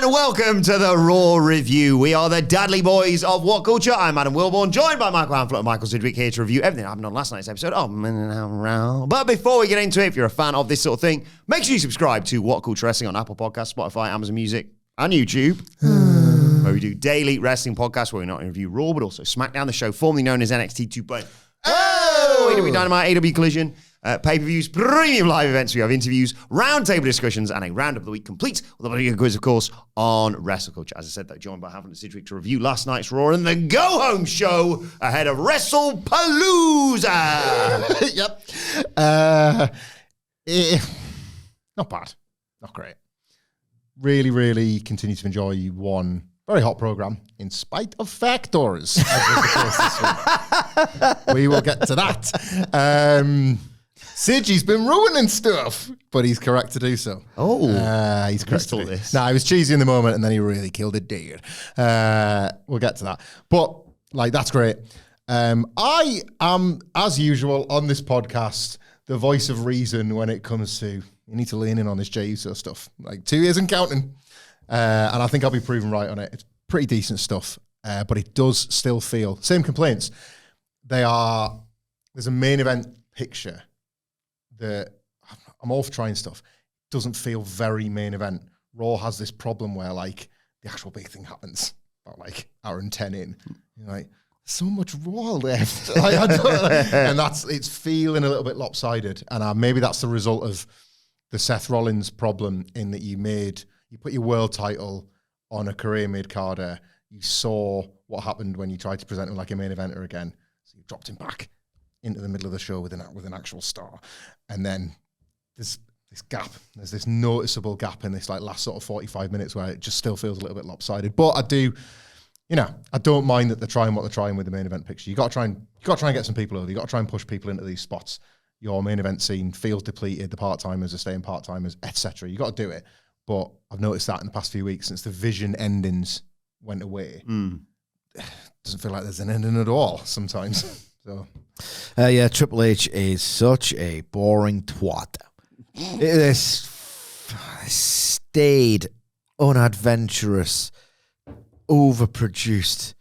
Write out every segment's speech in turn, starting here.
And welcome to the Raw Review. We are the Dudley Boys of WhatCulture. I'm Adam Wilbourn, joined by Michael Hamflett and Michael Sidgwick, here to review everything that happened on last night's episode of Raw. But before we get into it, if you're a fan of this sort of thing, make sure you subscribe to WhatCulture Wrestling on Apple Podcasts, Spotify, Amazon Music, and YouTube. Where we do daily wrestling podcasts where we not only review Raw, but also SmackDown, the show formerly known as NXT 2.0. AEW Dynamite, AEW Collision, pay-per-views, premium live events. We have interviews, roundtable discussions, and a round of the week complete with a video quiz, of course, on Wrestlepalooza. As I said, though, joined by Hamflett and Sidgwick to review last night's Raw and the go-home show ahead of Wrestlepalooza. Yep. Not bad. Not great. Really, really continue to enjoy one very hot program in spite of factors. As was the case this week. We will get to that. Sidgey's been ruining stuff, but he's correct to do so. He's correct to do this. No, I was cheesy in the moment, and then he really killed it dead. We'll get to that. But, that's great. I am, as usual, on this podcast, the voice of reason when it comes to, you need to lean in on this Jey Uso stuff. 2 years and counting. And I think I'll be proven right on it. It's pretty decent stuff, but it does still feel, same complaints. There's a main event picture that I'm all for trying stuff. It doesn't feel very main event. Raw has this problem where the actual big thing happens about hour and 10 in. You're like, so much Raw left. And it's feeling a little bit lopsided. And maybe that's the result of the Seth Rollins problem in that you put your world title on a career mid-carder. You saw what happened when you tried to present him like a main eventer again. So you dropped him back into the middle of the show with an actual star. And then there's this gap. There's this noticeable gap in this last sort of 45 minutes where it just still feels a little bit lopsided. But I don't mind that they're trying what they're trying with the main event picture. You got to try and get some people over. You got to try and push people into these spots. Your main event scene feels depleted. The part-timers are staying part-timers, etc. You got to do it. But I've noticed that in the past few weeks since the Vision endings went away. Doesn't feel like there's an ending at all sometimes. So, Triple H is such a boring twat. It is staid, unadventurous, overproduced,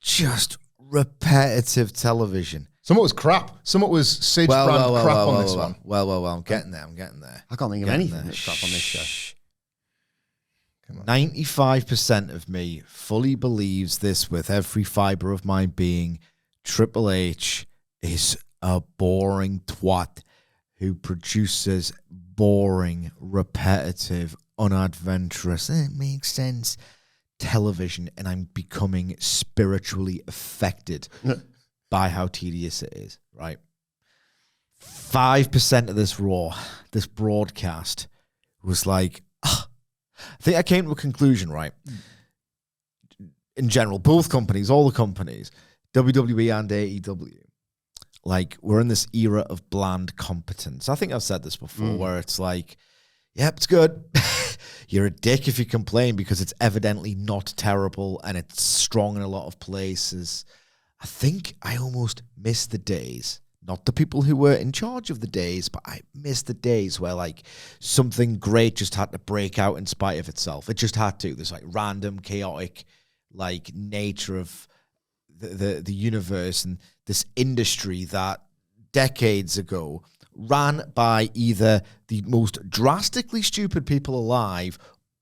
just repetitive television. Some of it was crap. Some of it was Sidge brand crap on this one. Well, I'm getting there. I can't think of anything that's crap on this show. 95% of me fully believes this with every fiber of my being. Triple H is a boring twat who produces boring, repetitive, unadventurous, it makes sense, television, and I'm becoming spiritually affected by how tedious it is, right? 5% of this Raw, this broadcast, was I think I came to a conclusion, right? In general, both companies, all the companies, WWE and AEW, we're in this era of bland competence. I think I've said this before, where it's yep, it's good. You're a dick if you complain because it's evidently not terrible and it's strong in a lot of places. I think I almost miss the days, not the people who were in charge of the days, but I miss the days where something great just had to break out in spite of itself. It just had to. This random, chaotic, nature of the universe and this industry that decades ago ran by either the most drastically stupid people alive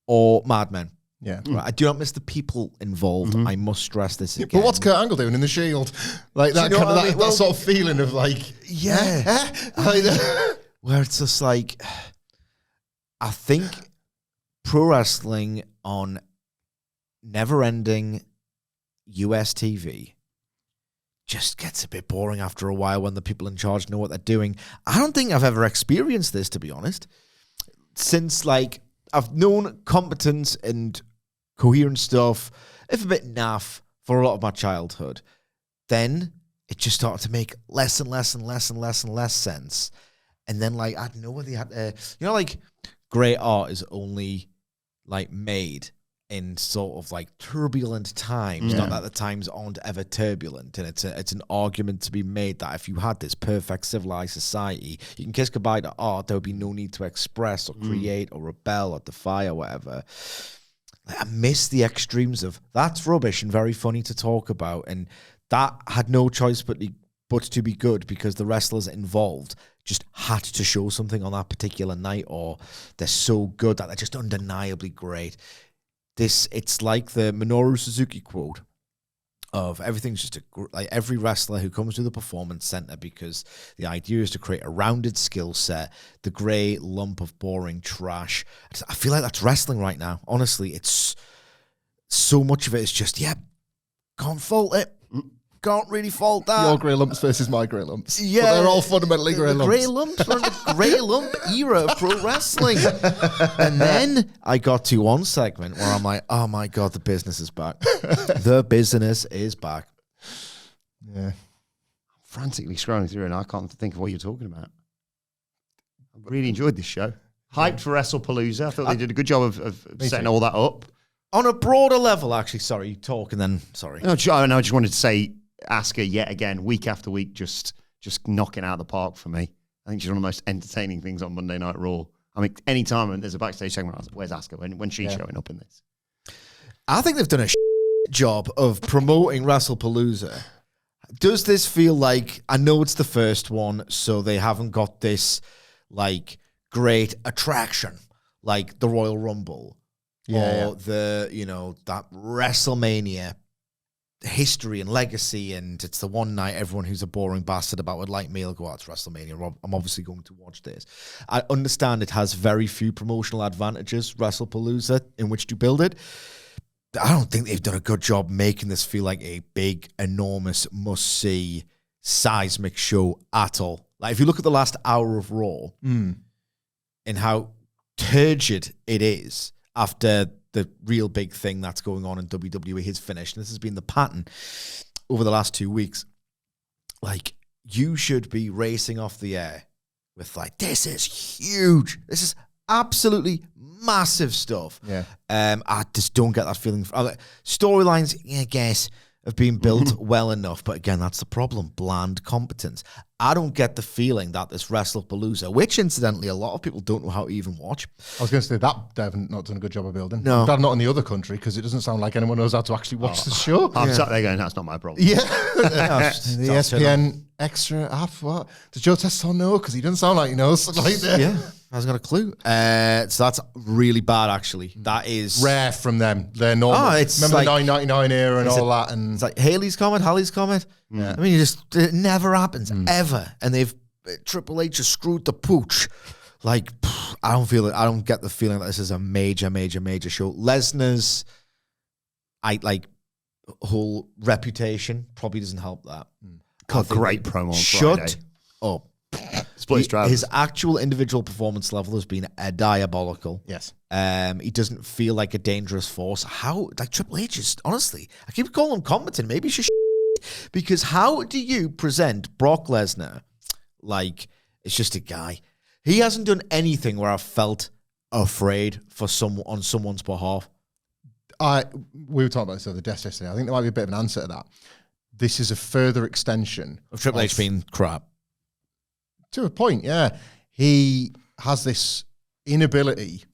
or madmen. Yeah. Right, I do not miss the people involved. I must stress this again. But what's Kurt Angle doing in the Shield? That sort of feeling of where it's just I think pro wrestling on never-ending US TV just gets a bit boring after a while when the people in charge know what they're doing. I don't think I've ever experienced this, to be honest. Since I've known competence and coherent stuff, if a bit naff, for a lot of my childhood. Then it just started to make less and less and less and less and less sense. And then I don't know whether they had to, great art is only made in sort of turbulent times. Not that the times aren't ever turbulent, and it's an argument to be made that if you had this perfect civilized society, you can kiss goodbye to art. There would be no need to express or create or rebel or defy or whatever. I miss the extremes of that's rubbish and very funny to talk about, and that had no choice but to be good because the wrestlers involved just had to show something on that particular night, or they're so good that they're just undeniably great. It's like the Minoru Suzuki quote of everything's just like every wrestler who comes to the performance center because the idea is to create a rounded skill set, the grey lump of boring trash. I feel like that's wrestling right now. Honestly, it's so much of it is just, can't fault it. Can't really fault that. Your grey lumps versus my grey lumps. Yeah. But they're all fundamentally grey lumps. Grey lumps were in the grey lump era of pro wrestling. And then I got to one segment where I'm like, oh my God, the business is back. The business is back. Yeah. I'm frantically scrolling through and I can't think of what you're talking about. I really enjoyed this show. Hyped for Wrestlepalooza. I thought they did a good job of setting all that up. On a broader level, actually, sorry, talk and then, sorry. No, I just wanted to say, Asuka yet again, week after week, just knocking out of the park for me. I think she's one of the most entertaining things on Monday Night Raw. I mean, anytime there's a backstage segment, I was like, where's Asuka? When she's showing up in this? I think they've done a job of promoting Wrestlepalooza. Does this feel like, I know it's the first one, so they haven't got this, like, great attraction, like the Royal Rumble, or that WrestleMania history and legacy, and it's the one night everyone who's a boring bastard about would like me will go out to WrestleMania. I'm obviously going to watch this. I understand it has very few promotional advantages, Wrestlepalooza, in which to build it. I don't think they've done a good job making this feel like a big, enormous, must-see, seismic show at all. Like, if you look at the last hour of Raw and how turgid it is after the real big thing that's going on in WWE has finished. And this has been the pattern over the last 2 weeks. Like, you should be racing off the air with like, this is huge. This is absolutely massive stuff. Yeah. I just don't get that feeling. Storylines, I guess, have been built well enough. But again, that's the problem. Bland competence. I don't get the feeling that this Wrestlepalooza, which incidentally a lot of people don't know how to even watch. I was going to say that they haven't not done a good job of building. No. Glad not in the other country because it doesn't sound like anyone knows how to actually watch the show. I'm sat there going, that's not my problem. Yeah. The ESPN extra app, what? Does Joe Testone know? Because he doesn't sound like he knows. Yeah. I hasn't got a clue. So that's really bad, actually. That is rare from them. They're normal. It's remember like, the 9.99 era and all that. And it's like Haley's Comet, Halley's Comet. Yeah. I mean, it never happens, ever. And they've Triple H has screwed the pooch. Like, I don't feel it. I don't get the feeling that this is a major show. Lesnar's whole reputation probably doesn't help that. God, great promo on Shut Friday. up. His actual individual performance level has been diabolical. yes. He doesn't feel like a dangerous force. How, like, Triple H is, honestly, I keep calling him competent. Maybe you should because how do you present Brock Lesnar like it's just a guy? He hasn't done anything where I've felt afraid for someone on someone's behalf. We were talking about this the other day yesterday. I think there might be a bit of an answer to that. This is a further extension Of Triple H being crap. To a point, yeah. He has this inability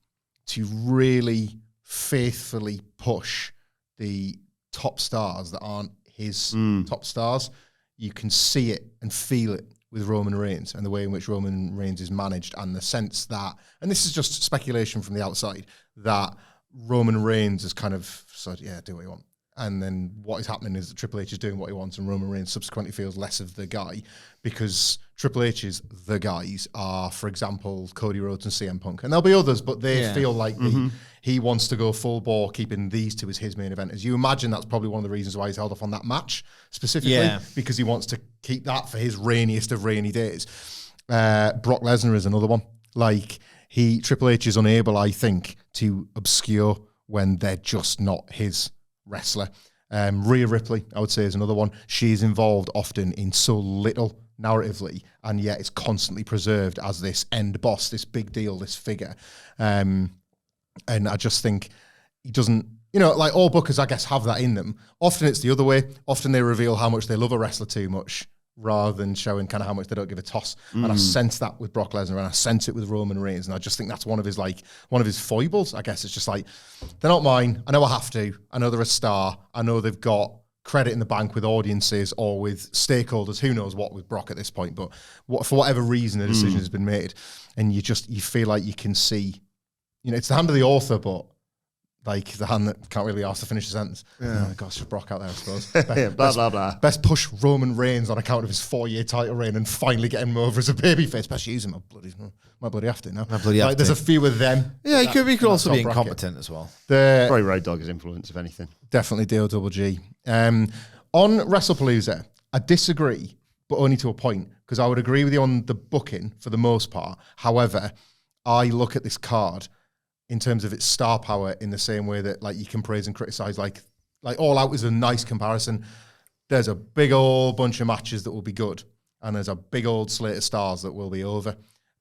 to really faithfully push the top stars that aren't his top stars. You can see it and feel it with Roman Reigns and the way in which Roman Reigns is managed, and the sense that, and this is just speculation from the outside, that Roman Reigns is kind of said, yeah, do what you want. And then what is happening is that Triple H is doing what he wants, and Roman Reigns subsequently feels less of the guy because Triple H's the guys are, for example, Cody Rhodes and CM Punk. And there'll be others, but they feel like he wants to go full bore, keeping these two as his main eventers. You imagine that's probably one of the reasons why he's held off on that match specifically, because he wants to keep that for his rainiest of rainy days. Brock Lesnar is another one. Like, Triple H is unable, I think, to obscure when they're just not his wrestler. Rhea Ripley, I would say, is another one. She's involved often in so little narratively, and yet is constantly preserved as this end boss, this big deal, this figure. And I just think he doesn't, like all bookers, I guess, have that in them. Often it's the other way. Often they reveal how much they love a wrestler too much rather than showing kind of how much they don't give a toss. And I sense that with Brock Lesnar, and I sense it with Roman Reigns, and I just think that's one of his foibles. I guess it's just like, they're not mine. I know I have to. I know they're a star. I know they've got credit in the bank with audiences or with stakeholders. Who knows what with Brock at this point? But for whatever reason, a decision has been made, and you feel like you can see, it's the hand of the author, but like the hand that can't really ask to finish the sentence. Yeah. Oh, gosh, Brock out there, I suppose. Blah, blah. Best push Roman Reigns on account of his 4-year title reign and finally getting him over as a babyface. Best using my bloody after now. There's a few of them. Yeah, he could also be incompetent as well. Probably Road Dogg's influence, if anything. Definitely DOGG. On WrestlePalooza, I disagree, but only to a point, because I would agree with you on the booking for the most part. However, I look at this card in terms of its star power in the same way that like you can praise and criticize, like All Out is a nice comparison. There's a big old bunch of matches that will be good, and there's a big old slate of stars that will be over.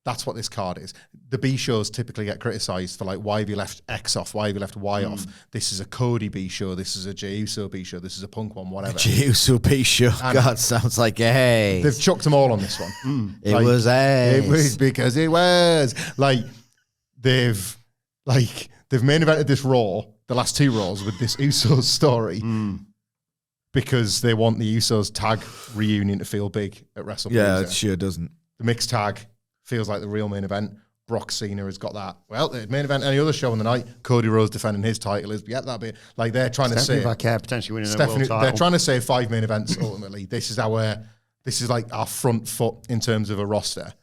That's what this card is. The B shows typically get criticized for like, why have you left X off? Why have you left Y off? This is a Cody B show. This is a Jey Uso B show. This is a Punk one, whatever. Jey Uso B show. And God, sounds like a they've chucked them all on this one. It was It was because it was. They've main evented this Raw, the last 2 Raws, with this Usos story because they want the Usos tag reunion to feel big at WrestlePalooza. Yeah, it sure doesn't. The mixed tag feels like the real main event. Brock Cena has got that. Well, the main event, any other show on the night, Cody Rhodes defending his title is, that bit. Like, they're trying to say... Vaquer potentially winning a world title. They're trying to say 5 main events, ultimately. This is like our front foot in terms of a roster.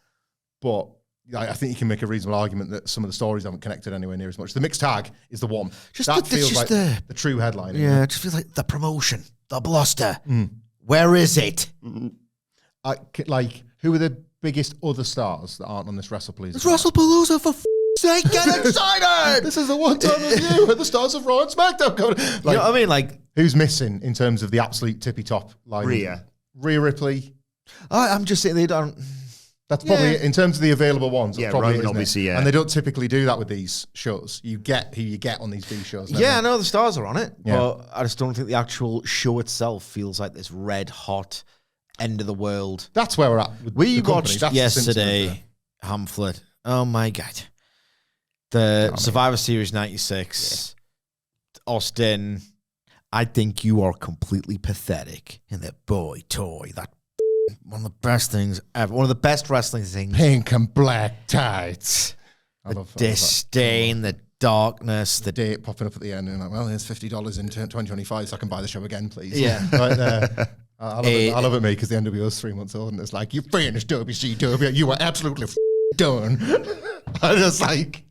But I think you can make a reasonable argument that some of the stories haven't connected anywhere near as much. The mixed tag is the one. That feels like the true headline. Yeah, it just feels like the promotion, the bluster. Where is it? Who are the biggest other stars that aren't on this WrestlePalooza? It's WrestlePalooza, for sake, get excited! This is the one-time review where the stars of Raw and SmackDown come. You know what I mean? Like, who's missing in terms of the absolute tippy-top line? Rhea Ripley. I'm just saying they don't... That's probably, in terms of the available ones, probably Roman, obviously, And they don't typically do that with these shows. You get who you get on these B shows. Yeah, I know the stars are on it, but I just don't think the actual show itself feels like this red hot end of the world. That's where we're at. We watched yesterday Hamflett. Oh my God. The Survivor Series 96. Austin, I think you are completely pathetic. And that boy toy, that one of the best things ever. One of the best wrestling things. Pink and black tights. The disdain, the darkness. The date popping up at the end. And like, well, here's $50 in 2025 so I can buy the show again, please. Yeah. Right there. I love it, mate, because the NWO's 3 months old, and it's like, you finished WCW, you were absolutely done. I just like...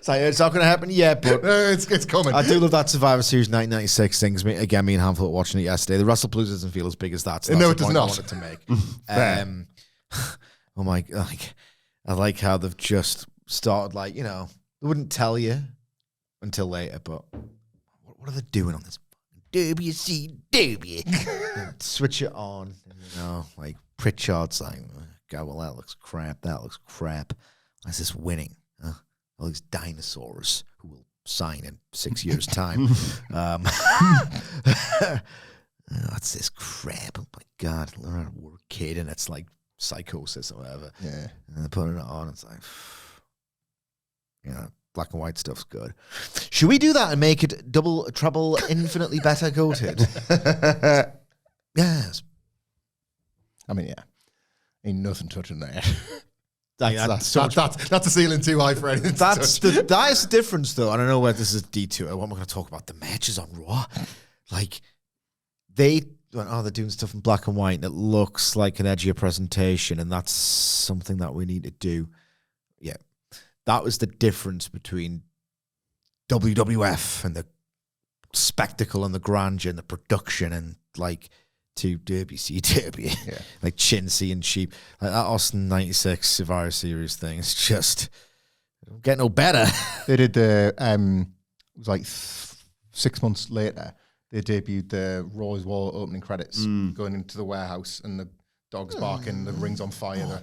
It's not going to happen yet, but... it's coming. I do love that Survivor Series 1996 things. Again, me and Hamflett were watching it yesterday. The WrestlePalooza doesn't feel as big as that, so that's it does not. I wanted to make. Oh my... I like how they've just started, like, they wouldn't tell you until later, but what are they doing on this WCW? Switch it on, and, like Pritchard's like, God, well, that looks crap. Why is this winning? All these dinosaurs who will sign in 6 years' time. What's this crap? Oh my God, learn how to work, kid, and it's like psychosis or whatever. Yeah, and they're putting it on. It's like, black and white stuff's good. Should we do that and make it double, treble, infinitely better coated? Yes. I mean, yeah. Ain't nothing touching that. That's a ceiling too high for anything. That's the difference, though. I don't know where this is a detour. What am I going to talk about? The matches on Raw. Like, they went, they're doing stuff in black and white, and it looks like an edgier presentation, and that's something that we need to do. Yeah. That was the difference between WWF and the spectacle and the grandeur and the production and, like, to WCW, like chintzy and cheap. Like that Austin 96 Survivor Series thing is just getting no better. They did the, it was like 6 months later, they debuted the Raw is War opening credits going into the warehouse and the dogs barking, the ring's on fire.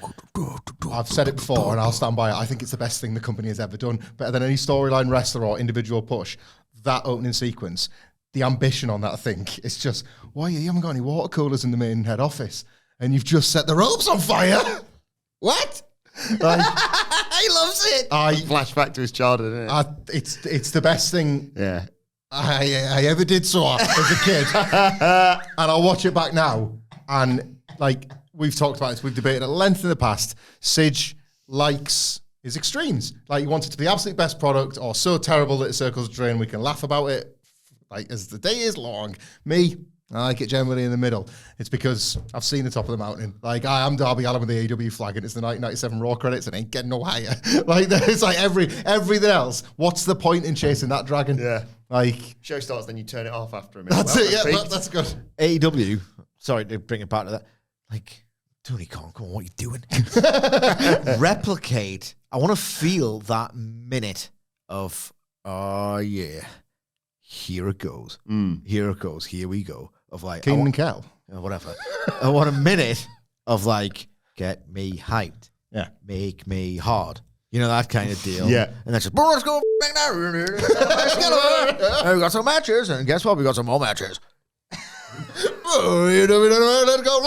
I've said it before and I'll stand by it. I think it's the best thing the company has ever done. Better than any storyline wrestler or individual push. That opening sequence, the ambition on that thing, it's just, why you haven't got any water coolers in the main head office? and you've just set the ropes on fire. What? Like, He loves it. Flashback to his childhood, isn't it? It's the best thing. Yeah. I ever did saw as a kid, and I'll watch it back now. And like we've talked about this, we've debated at length in the past. Sidge likes his extremes. Like he wants it to be the absolute best product, or so terrible that it circles the drain. We can laugh about it, like as the day is long. Me, I like it generally in the middle. It's because I've seen the top of the mountain. Like I am Darby Allin with the AEW flag, and it's the 1997 Raw credits, and ain't getting no higher. Like there's like everything else. What's the point in chasing that dragon? Yeah. Like Show starts, then you turn it off after a minute. that's it. Yeah, that's good. AEW. Sorry to bring it back to that. Like, Tony Khan, come on, what are you doing? Replicate. I want to feel that minute of, oh yeah, here it goes. Here it goes. Here we go. Of like, Keenan and Kel. Whatever. I want a minute of like, get me hyped. Yeah. Make me hard. You know, that kind of deal. Yeah. And that's just, bro, let's go back now. We got some matches, and guess what? We got some more matches. Let's go.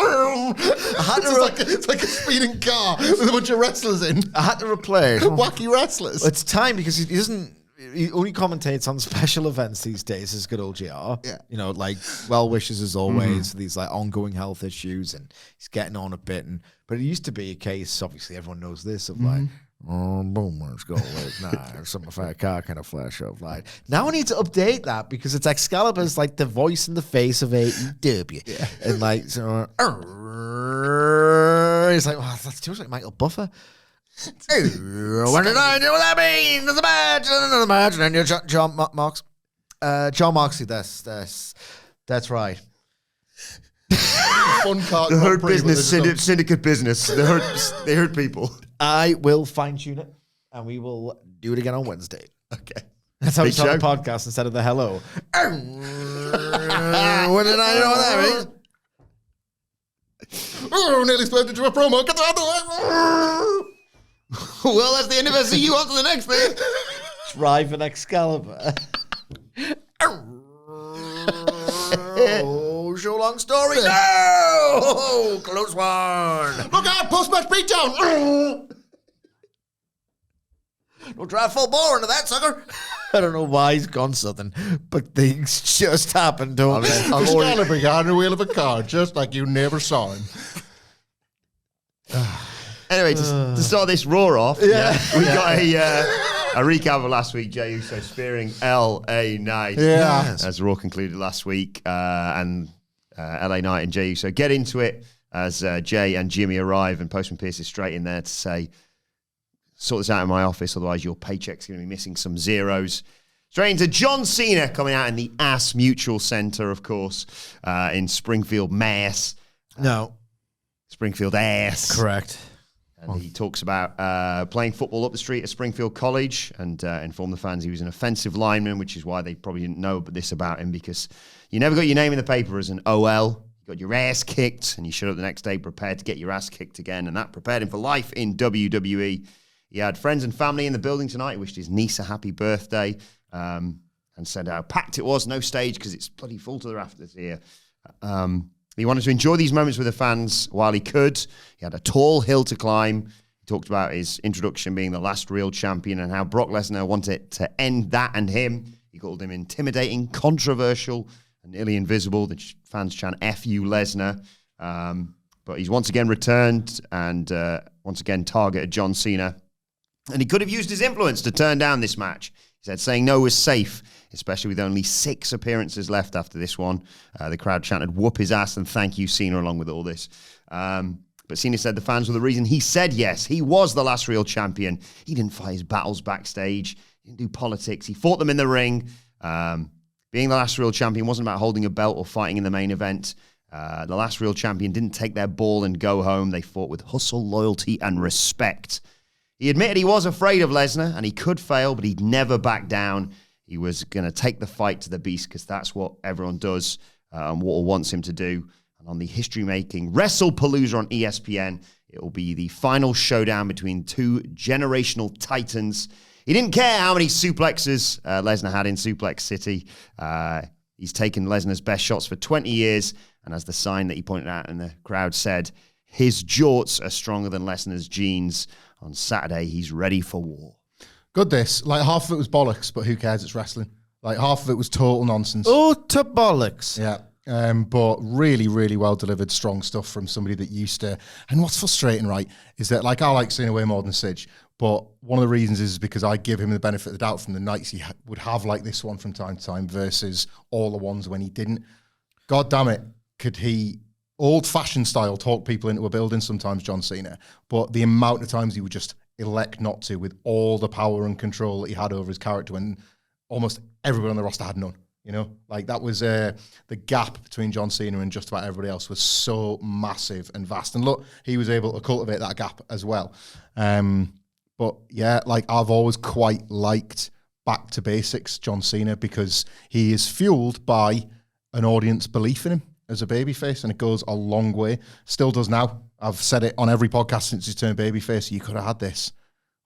It's like a speeding car with a bunch of wrestlers in. I had to replace Wacky wrestlers. It's time because he doesn't. He only commentates on special events these days. As good old JR. Yeah. You know, like well wishes as always. These like ongoing health issues, and he's getting on a bit. But it used to be a case. Obviously, everyone knows this of like. Oh, boom, let's go. Some fire car kind of flash of light. Now I need to update that because it's Excalibur's like the voice and the face of AEW. Yeah. And like, so, he's like, oh, that feels like Michael Buffer. When did I know what that means? There's a match and another match. And then you're John Moxley, that's right. Fun card. The hurt business, syndicate business. They hurt people. I will fine tune it, and we will do it again on Wednesday. Okay. That's how we start the podcast instead of the hello. When did I know that means? Oh, nearly split into a promo. Get the other way. Well, that's the end of it. See you on to the next thing. Drive an Excalibur. Oh, show long story. No! Close one. Look out, post-match beatdown. Don't drive full bore into that, sucker. I don't know why he's gone southern, but things just happened to him. Excalibur behind the wheel of a car, just like you never saw him. Anyway, to start this Raw off, we got a recap of last week. Jey Uso spearing LA Knight. Yeah. As Raw concluded last week, and LA Knight and Jey Uso get into it as Jay and Jimmy arrive, and Postman Pearce is straight in there to say, sort this out in my office, otherwise your paycheck's going to be missing some zeros. Straight into John Cena coming out in the Ass Mutual Center, of course, in Springfield, Mass. No. Springfield Ass. Correct. And he talks about playing football up the street at Springfield College and informed the fans he was an offensive lineman, which is why they probably didn't know this about him, because you never got your name in the paper as an OL. You got your ass kicked, and you showed up the next day prepared to get your ass kicked again, and that prepared him for life in WWE. He had friends and family in the building tonight. He wished his niece a happy birthday and said how packed it was. No stage because it's bloody full to the rafters here. He wanted to enjoy these moments with the fans while he could. He had a tall hill to climb. He talked about his introduction being the last real champion and how Brock Lesnar wanted to end that and him. He called him intimidating, controversial, and nearly invisible. The fans chant, F you, Lesnar. But he's once again returned and once again targeted John Cena. And he could have used his influence to turn down this match. He said saying no was safe, especially with only 6 appearances left after this one. The crowd chanted, whoop his ass and thank you, Cena, along with all this. But Cena said the fans were the reason he said yes. He was the last real champion. He didn't fight his battles backstage. He didn't do politics. He fought them in the ring. Being the last real champion wasn't about holding a belt or fighting in the main event. The last real champion didn't take their ball and go home. They fought with hustle, loyalty, and respect. He admitted he was afraid of Lesnar and he could fail, but he'd never back down. He was going to take the fight to the beast because that's what everyone does and what wants him to do. And on the history-making Wrestlepalooza on ESPN, it will be the final showdown between 2 generational titans. He didn't care how many suplexes Lesnar had in Suplex City. He's taken Lesnar's best shots for 20 years, And as the sign that he pointed out in the crowd said, his jorts are stronger than Lesnar's jeans. On Saturday, he's ready for war. Good this. Like, half of it was bollocks, but who cares? It's wrestling. Like, half of it was total nonsense. Oh, to bollocks. Yeah. But really, really well delivered, strong stuff from somebody that used to. And what's frustrating, right, is that, like, I like Cena way more than Sidge, but one of the reasons is because I give him the benefit of the doubt from the nights he would have like this one from time to time versus all the ones when he didn't. God damn it, could he, old-fashioned style, talk people into a building sometimes, John Cena, but the amount of times he would just elect not to with all the power and control that he had over his character when almost everyone on the roster had none. You know, like that was the gap between John Cena and just about everybody else was so massive and vast. And look, he was able to cultivate that gap as well. But yeah, like I've always quite liked back to basics John Cena because he is fueled by an audience belief in him as a babyface, and it goes a long way. Still does now. I've said it on every podcast since he turned babyface. You could have had this.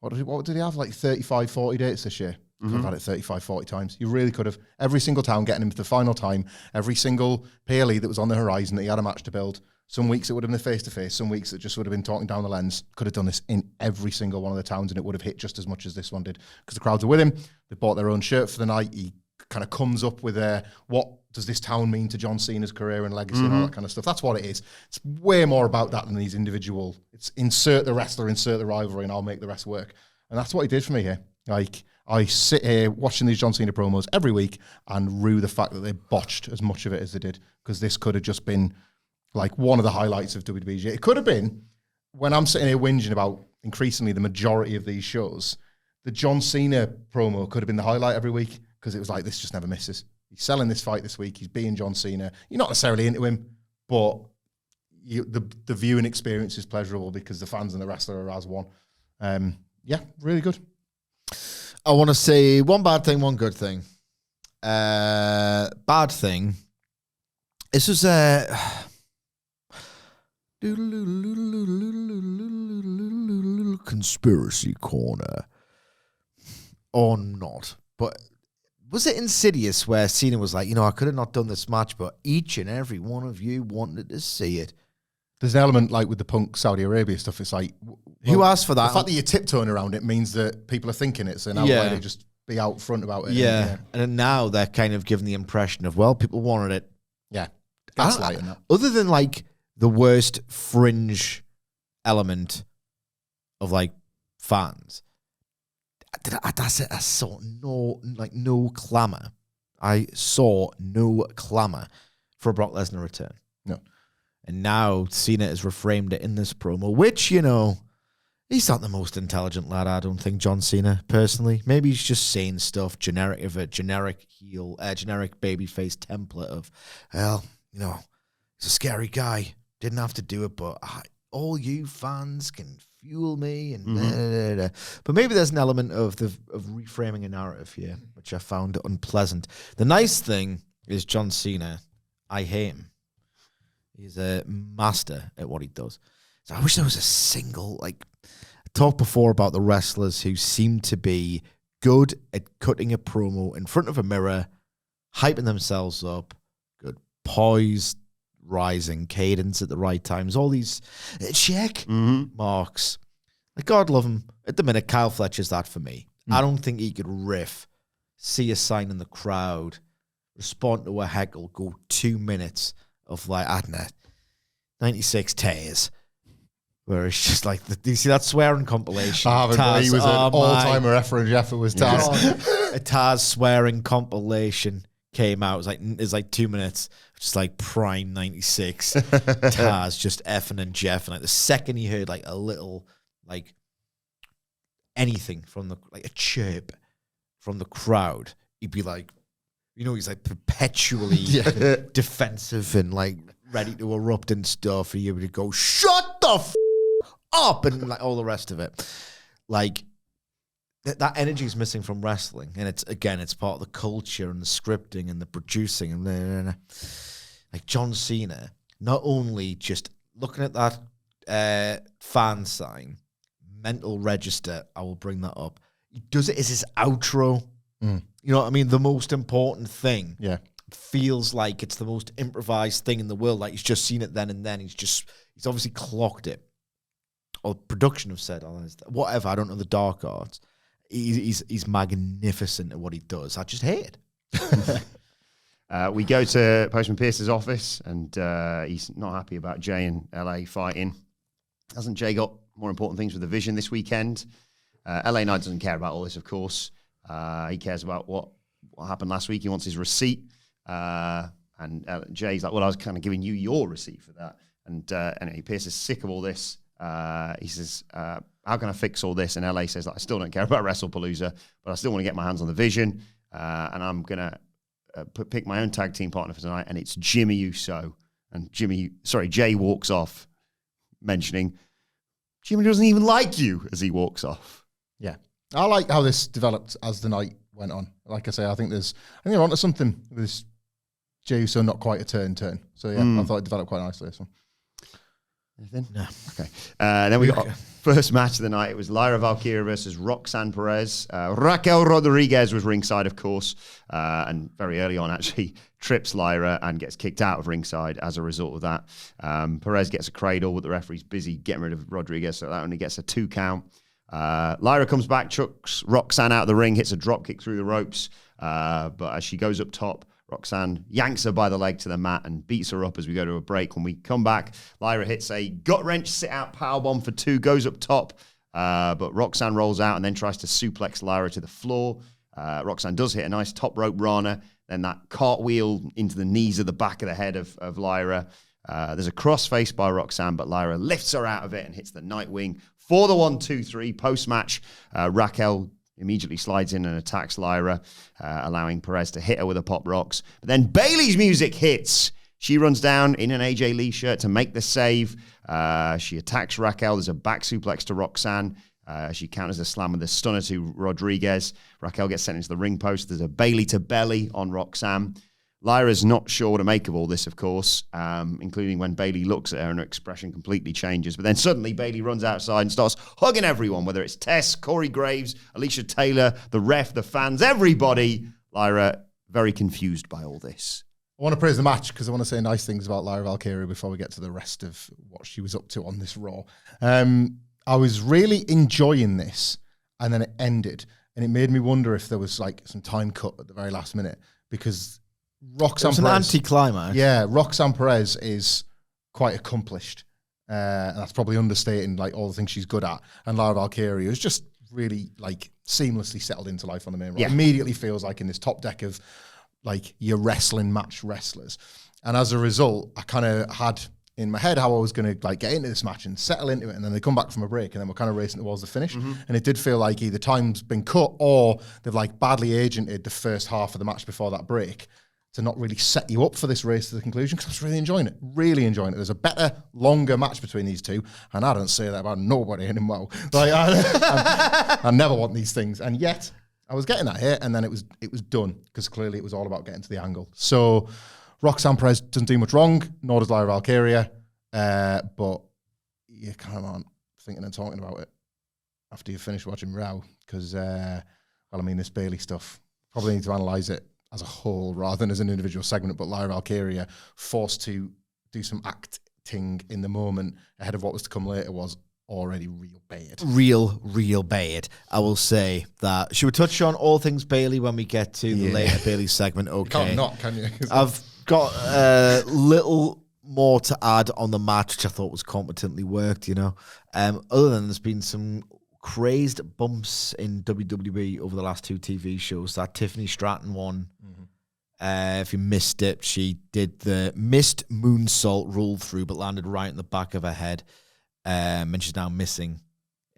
What did he have? Like 35, 40 dates this year? Could have had it 35, 40 times. You really could have. Every single town getting him to the final time. Every single PLE that was on the horizon that he had a match to build. Some weeks it would have been the face-to-face. Some weeks it just would have been talking down the lens. Could have done this in every single one of the towns and it would have hit just as much as this one did. Because the crowds are with him. They bought their own shirt for the night. He kind of comes up with what does this town mean to John Cena's career and legacy and all that kind of stuff. That's what it is. It's way more about that than these individual. It's insert the wrestler, insert the rivalry, and I'll make the rest work. And that's what he did for me here. Like, I sit here watching these John Cena promos every week and rue the fact that they botched as much of it as they did, because this could have just been like one of the highlights of WWE. It could have been, when I'm sitting here whinging about increasingly the majority of these shows, the John Cena promo could have been the highlight every week, because it was like, this just never misses. He's selling this fight this week. He's being John Cena. You're not necessarily into him, but the viewing experience is pleasurable because the fans and the wrestler are as one. Yeah, really good. I want to say one bad thing, one good thing. Bad thing. This was conspiracy corner. Or not. But was it Insidious where Cena was like, I could have not done this match, but each and every one of you wanted to see it. There's an element like with the Punk Saudi Arabia stuff. It's like, who asked for that? The fact that you're tiptoeing around it means that people are thinking it. So now why don't just be out front about it? Yeah. And then now they're kind of giving the impression of, well, people wanted it. Yeah. Gaslighting that. Other than like the worst fringe element of like fans, I saw no clamour. I saw no clamour for a Brock Lesnar return. No. And now Cena has reframed it in this promo, which, he's not the most intelligent lad, I don't think, John Cena, personally. Maybe he's just saying stuff generic of a generic heel, generic babyface template of, well, he's a scary guy. Didn't have to do it, but all you fans can fuel me. And But maybe there's an element of reframing a narrative here, which I found unpleasant. The nice thing is John Cena, I hate him. He's a master at what he does. So I wish there was a single, I talked before about the wrestlers who seem to be good at cutting a promo in front of a mirror, hyping themselves up, good poise, rising cadence at the right times, all these check marks. God love him. At the minute, Kyle Fletcher's that for me. I don't think he could riff, see a sign in the crowd, respond to a heckle, go 2 minutes of I don't know, 96 tears. Where it's just like, do you see that swearing compilation? I haven't, but he was an all-timer effort. Jeff, it was Taz. A Taz swearing compilation came out. It's like 2 minutes, just like prime 96. Taz just effing and jeffing. Like the second he heard a little, anything from a chirp from the crowd, he'd be like, he's perpetually defensive and ready to erupt and stuff. And you would go, shut the up, and all the rest of it. That energy is missing from wrestling, and it's part of the culture and the scripting and the producing and John Cena. Not only just looking at that fan sign, mental register. I will bring that up. He does it as his outro. You know what I mean? The most important thing. Yeah. feels like it's the most improvised thing in the world. Like he's just seen it then and then. He's obviously clocked it. Or production have said, whatever. I don't know the dark arts. He's magnificent at what he does. I just hate it. We go to Postman Pearce's office, and he's not happy about Jey and LA fighting. Hasn't Jey got more important things with the Vision this weekend? LA Knight doesn't care about all this, of course. He cares about what happened last week. He wants his receipt. And Jay's like, well, I was kind of giving you your receipt for that. And anyway, Pearce is sick of all this. He says, how can I fix all this? And LA says, I still don't care about Wrestlepalooza, but I still want to get my hands on the Vision. And I'm going to pick my own tag team partner for tonight, and it's Jimmy Uso. And Jey walks off, mentioning, Jimmy doesn't even like you, as he walks off. Yeah. I like how this developed as the night went on. Like I say, I think they're onto something with this Jey Uso, not quite a turn. So yeah, I thought it developed quite nicely, this one. Anything? No. Okay. Then we got first match of the night. It was Lyra Valkyria versus Roxanne Perez. Raquel Rodriguez was ringside, of course, and very early on actually trips Lyra and gets kicked out of ringside as a result of that. Perez gets a cradle, but the referee's busy getting rid of Rodriguez, so that only gets a 2 count. Lyra comes back, chucks Roxanne out of the ring, hits a drop kick through the ropes, but as she goes up top, Roxanne yanks her by the leg to the mat and beats her up as we go to a break. When we come back, Lyra hits a gut-wrench sit-out powerbomb for 2, goes up top, but Roxanne rolls out and then tries to suplex Lyra to the floor. Roxanne does hit a nice top rope Rana, then that cartwheel into the knees of the back of the head of Lyra. There's a crossface by Roxanne, but Lyra lifts her out of it and hits the Nightwing for the 1-2-3. Post-match, Raquel immediately slides in and attacks Lyra, allowing Perez to hit her with a Pop Rocks. But then Bayley's music hits. She runs down in an AJ Lee shirt to make the save. She attacks Raquel. There's a back suplex to Roxanne. She counters a slam with a stunner to Rodriguez. Raquel gets sent into the ring post. There's a Bayley to belly on Roxanne. Lyra's not sure what to make of all this, of course, including when Bayley looks at her and her expression completely changes. But then suddenly Bayley runs outside and starts hugging everyone, whether it's Tess, Corey Graves, Alicia Taylor, the ref, the fans, everybody. Lyra, very confused by all this. I want to praise the match because I want to say nice things about Lyra Valkyria before we get to the rest of what she was up to on this Raw. I was really enjoying this, and then it ended, and it made me wonder if there was like some time cut at the very last minute, because Roxanne Perez, an anti-climax. Yeah, Roxanne Perez is quite accomplished, and that's probably understating like all the things she's good at. And Lyra Valkyria is just really like seamlessly settled into life on the main roster. Yeah. Immediately feels like in this top deck of like your wrestling match wrestlers. And as a result, I kind of had in my head how I was going to like get into this match and settle into it, and then they come back from a break, and then we're kind of racing towards the finish. And it did feel like either time's been cut or they've like badly agented the first half of the match before that break to not really set you up for this race to the conclusion, because I was really enjoying it. There's a better, longer match between these two, and I don't say that about nobody anymore. Like I never want these things, and yet I was getting that here, and then it was done, because clearly it was all about getting to the angle. So Roxanne Perez doesn't do much wrong, nor does Lyra Valkyria, but you kind of aren't thinking and talking about it after you finish watching Raw, because, this Bayley stuff, probably need to analyse it as a whole rather than as an individual segment, but Lyra Valkyria forced to do some acting in the moment ahead of what was to come later was already real bad. Real bad. I will say that. Should we touch on all things Bayley when we get to the later Bayley segment? Okay. You can't not, can you? I've got a little more to add on the match, which I thought was competently worked, Other than there's been some crazed bumps in WWE over the last 2 TV shows. That Tiffany Stratton one, if you missed it, she did the missed moonsault roll through, but landed right in the back of her head. And she's now missing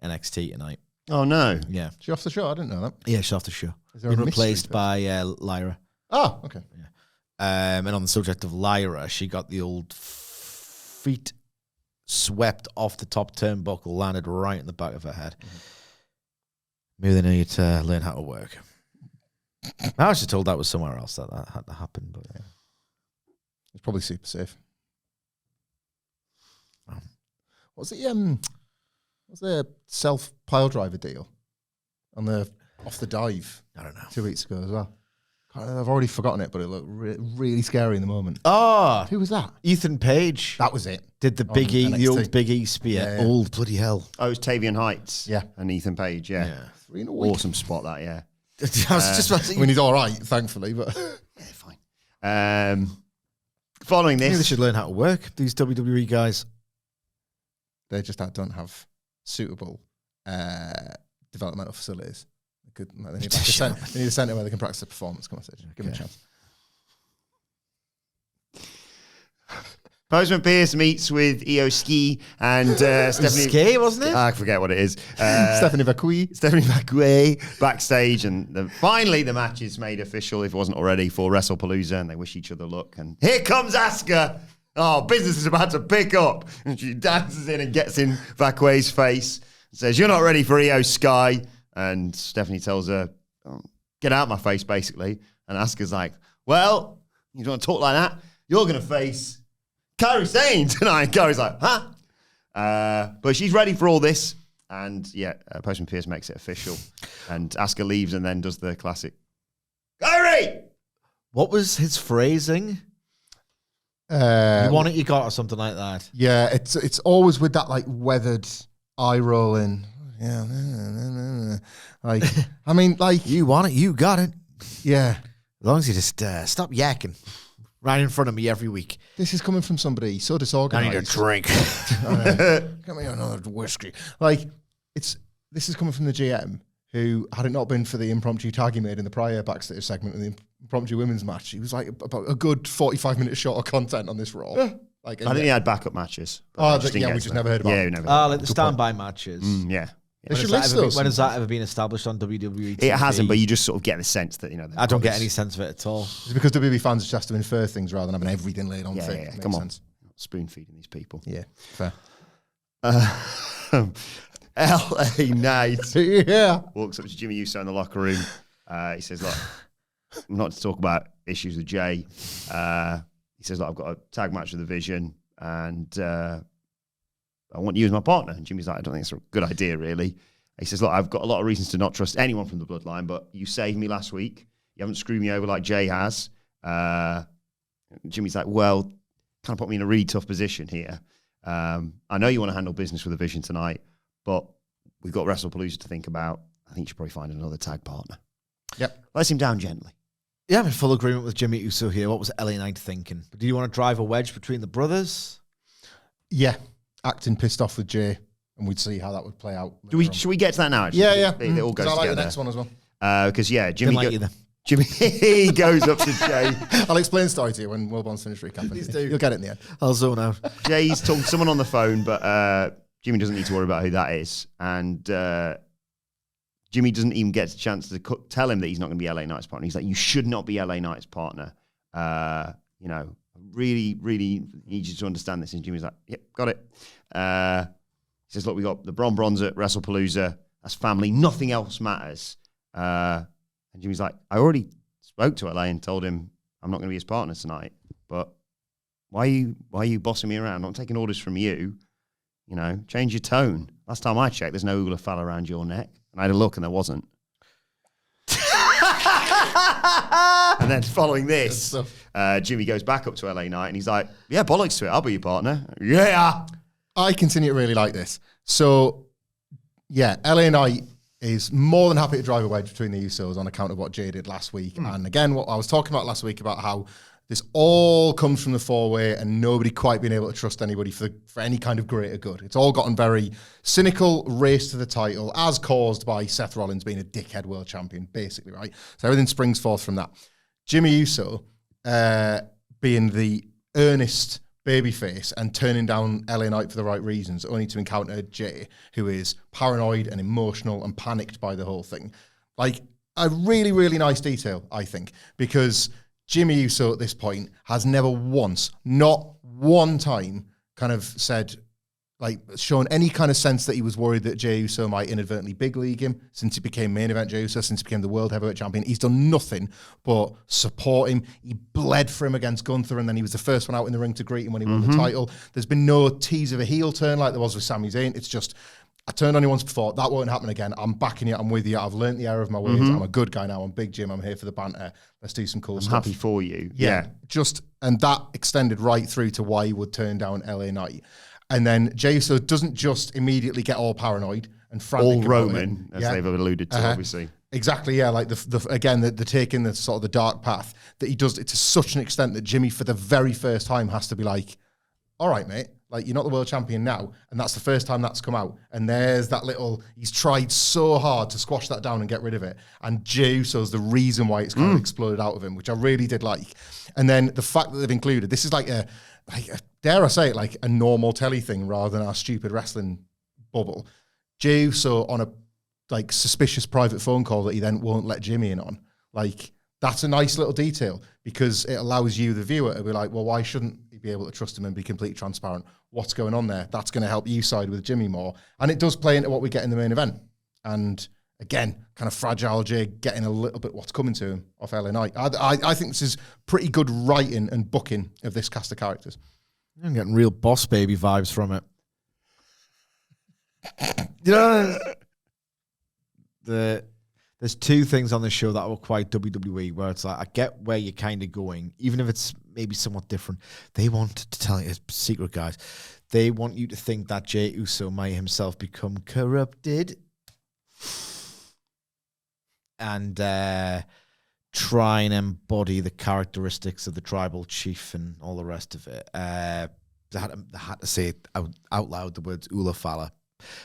NXT tonight. Oh, no. Yeah. She off the show? I didn't know that. Yeah, she's off the show. Is there been replaced by Lyra. Oh, okay. Yeah. And on the subject of Lyra, she got the old feet swept off the top turnbuckle, landed right in the back of her head. Maybe they need to learn how to work. I was just told that was somewhere else that had to happen, but yeah. It's probably super safe. Was the self pile driver deal on the off the dive? I don't know. 2 weeks ago as well. I've already forgotten it, but it looked really scary in the moment. Oh, Who was that? Ethan Page. That was it. Did the Big E, the old Big E spear. Yeah. Old bloody hell. Oh, it was Tavian Heights. Yeah. And Ethan Page, yeah. 3 in a week. Awesome spot, that, yeah. I was just about to I mean, he's all right, thankfully, but Yeah, fine. Following Maybe they this... should learn how to work, these WWE guys. they just don't have suitable developmental facilities. They need a centre where they can practice the performance. Come on, Sid. Give them a chance. Postman Pearce meets with IYO SKY and Stephanie... Sky, wasn't it? I forget what it is. Stephanie Vaquer backstage, and finally the match is made official, if it wasn't already, for Wrestlepalooza, and they wish each other luck. And here comes Asuka. Oh, business is about to pick up. And she dances in and gets in Vaquer's face and says, "You're not ready for IYO SKY." And Stephanie tells her, "Oh, get out of my face," basically. And Asuka's like, "Well, you want to talk like that? You're going to face Kairi Sane tonight." And Kairi's like, "Huh?" But she's ready for all this. And yeah, Postman Pearce makes it official. And Asuka leaves and then does the classic, "Kairi!" What was his phrasing? You want it, you got, or something like that. Yeah, it's always with that like weathered eye rolling. Yeah, like I mean, like You want it, you got it. yeah. As long as you just stop yakking right in front of me every week. This is coming from somebody so I disorganized. need a drink. Get me another whiskey. Like this is coming from the GM who, had it not been for the impromptu tag he made in the prior backstage segment in the impromptu women's match, he was like about a good 45 minutes short of content on this Raw. Like, I think he had backup matches. we just never heard about. Yeah, we never. Like the standby matches. Yeah. They should list those. When has that ever been established on WWE TV? It hasn't, but you just sort of get the sense that, I don't get any sense of it at all. It's because WWE fans just have to infer things rather than having everything laid on thick. Yeah. Makes Come on. sense. Spoon feeding these people. Yeah, fair. LA Knight Yeah. walks up to Jimmy Uso in the locker room. He says, "Look, I'm not to talk about issues with Jey." He says, "Look, I've got a tag match with the Vision, and I want you as my partner." And Jimmy's like, "I don't think it's a good idea, really." He says, "Look, I've got a lot of reasons to not trust anyone from the bloodline, but you saved me last week. You haven't screwed me over like Jey has." Jimmy's like, "Well, kind of put me in a really tough position here. I know you want to handle business with the Vision tonight, but we've got Wrestlepalooza to think about. I think you should probably find another tag partner." Yep. Lets him down gently. Yeah, I'm in full agreement with Jimmy Uso here. What was LA Knight thinking? Do you want to drive a wedge between the brothers? Yeah. Acting pissed off with Jey, and we'd see how that would play out. Should we get to that now? Actually? Yeah. It all goes I like together. the next one as well. Because Jimmy, like you then. Jimmy goes up to Jey. I'll explain the story to you when Wilbourn's finished recapping. Please do. You'll get it in the end. I'll zone out. Jay's talking to someone on the phone, but Jimmy doesn't need to worry about who that is. And Jimmy doesn't even get a chance to tell him that he's not going to be LA Knight's partner. He's like, "You should not be LA Knight's partner. Really, really need you to understand this." And Jimmy's like, "Yep, got it." He says, "Look, we got the Bronze at Wrestlepalooza. That's family. Nothing else matters." And Jimmy's like, "I already spoke to LA and told him I'm not going to be his partner tonight. But why are you bossing me around? I'm not taking orders from you. Change your tone. Last time I checked, there's no hula fella around your neck." And I had a look and there wasn't. And then following this, Jimmy goes back up to LA Knight and he's like, "Yeah, bollocks to it. I'll be your partner." Yeah. I continue to really like this. So, yeah, LA Knight is more than happy to drive a wedge between the Usos on account of what Jey did last week. And again, what I was talking about last week about how this all comes from the four-way and nobody quite being able to trust anybody for any kind of greater good. It's all gotten very cynical, race to the title, as caused by Seth Rollins being a dickhead world champion, basically, right? So everything springs forth from that. Jimmy Uso being the earnest babyface and turning down LA Knight for the right reasons, only to encounter Jey, who is paranoid and emotional and panicked by the whole thing. Like, a really, really nice detail, I think, because Jimmy Uso at this point has never once, not one time, kind of said, like, shown any kind of sense that he was worried that Jey Uso might inadvertently big league him since he became main event Jey Uso, since he became the world heavyweight champion. He's done nothing but support him. He bled for him against Gunther, and then he was the first one out in the ring to greet him when he won the title. There's been no tease of a heel turn like there was with Sami Zayn. It's just I turned on you once before. That won't happen again. I'm backing you. I'm with you. I've learnt the error of my ways. I'm a good guy now. I'm Big Jim. I'm here for the banter. Let's do some cool stuff. Happy for you. Yeah. And that extended right through to why he would turn down LA Knight. And then Jey Uso doesn't just immediately get all paranoid and frantic. All Roman, as they've alluded to, obviously. Exactly, yeah. Like the taking the sort of the dark path that he does it to such an extent that Jimmy, for the very first time, has to be like, all right, mate, like you're not the world champion now. And that's the first time that's come out. And there's that little, he's tried so hard to squash that down and get rid of it. And Jey Uso's the reason why it's kind of exploded out of him, which I really did like. And then the fact that they've included, this is like a dare I say it, like a normal telly thing rather than our stupid wrestling bubble. Jey Uso on a like suspicious private phone call that he then won't let Jimmy in on. Like, that's a nice little detail because it allows you, the viewer, to be like, well, why shouldn't he be able to trust him and be completely transparent? What's going on there? That's going to help you side with Jimmy more. And it does play into what we get in the main event. And again, kind of fragile Jey getting a little bit what's coming to him off LA Knight. I think this is pretty good writing and booking of this cast of characters. I'm getting real Boss Baby vibes from it. You know, there's two things on the show that were quite WWE, where it's like, I get where you're kind of going, even if it's maybe somewhat different. They want to tell you, secret guys, they want you to think that Jey Uso might himself become corrupted and try and embody the characteristics of the tribal chief and all the rest of it. They had to say it out loud, the words Ula Fala.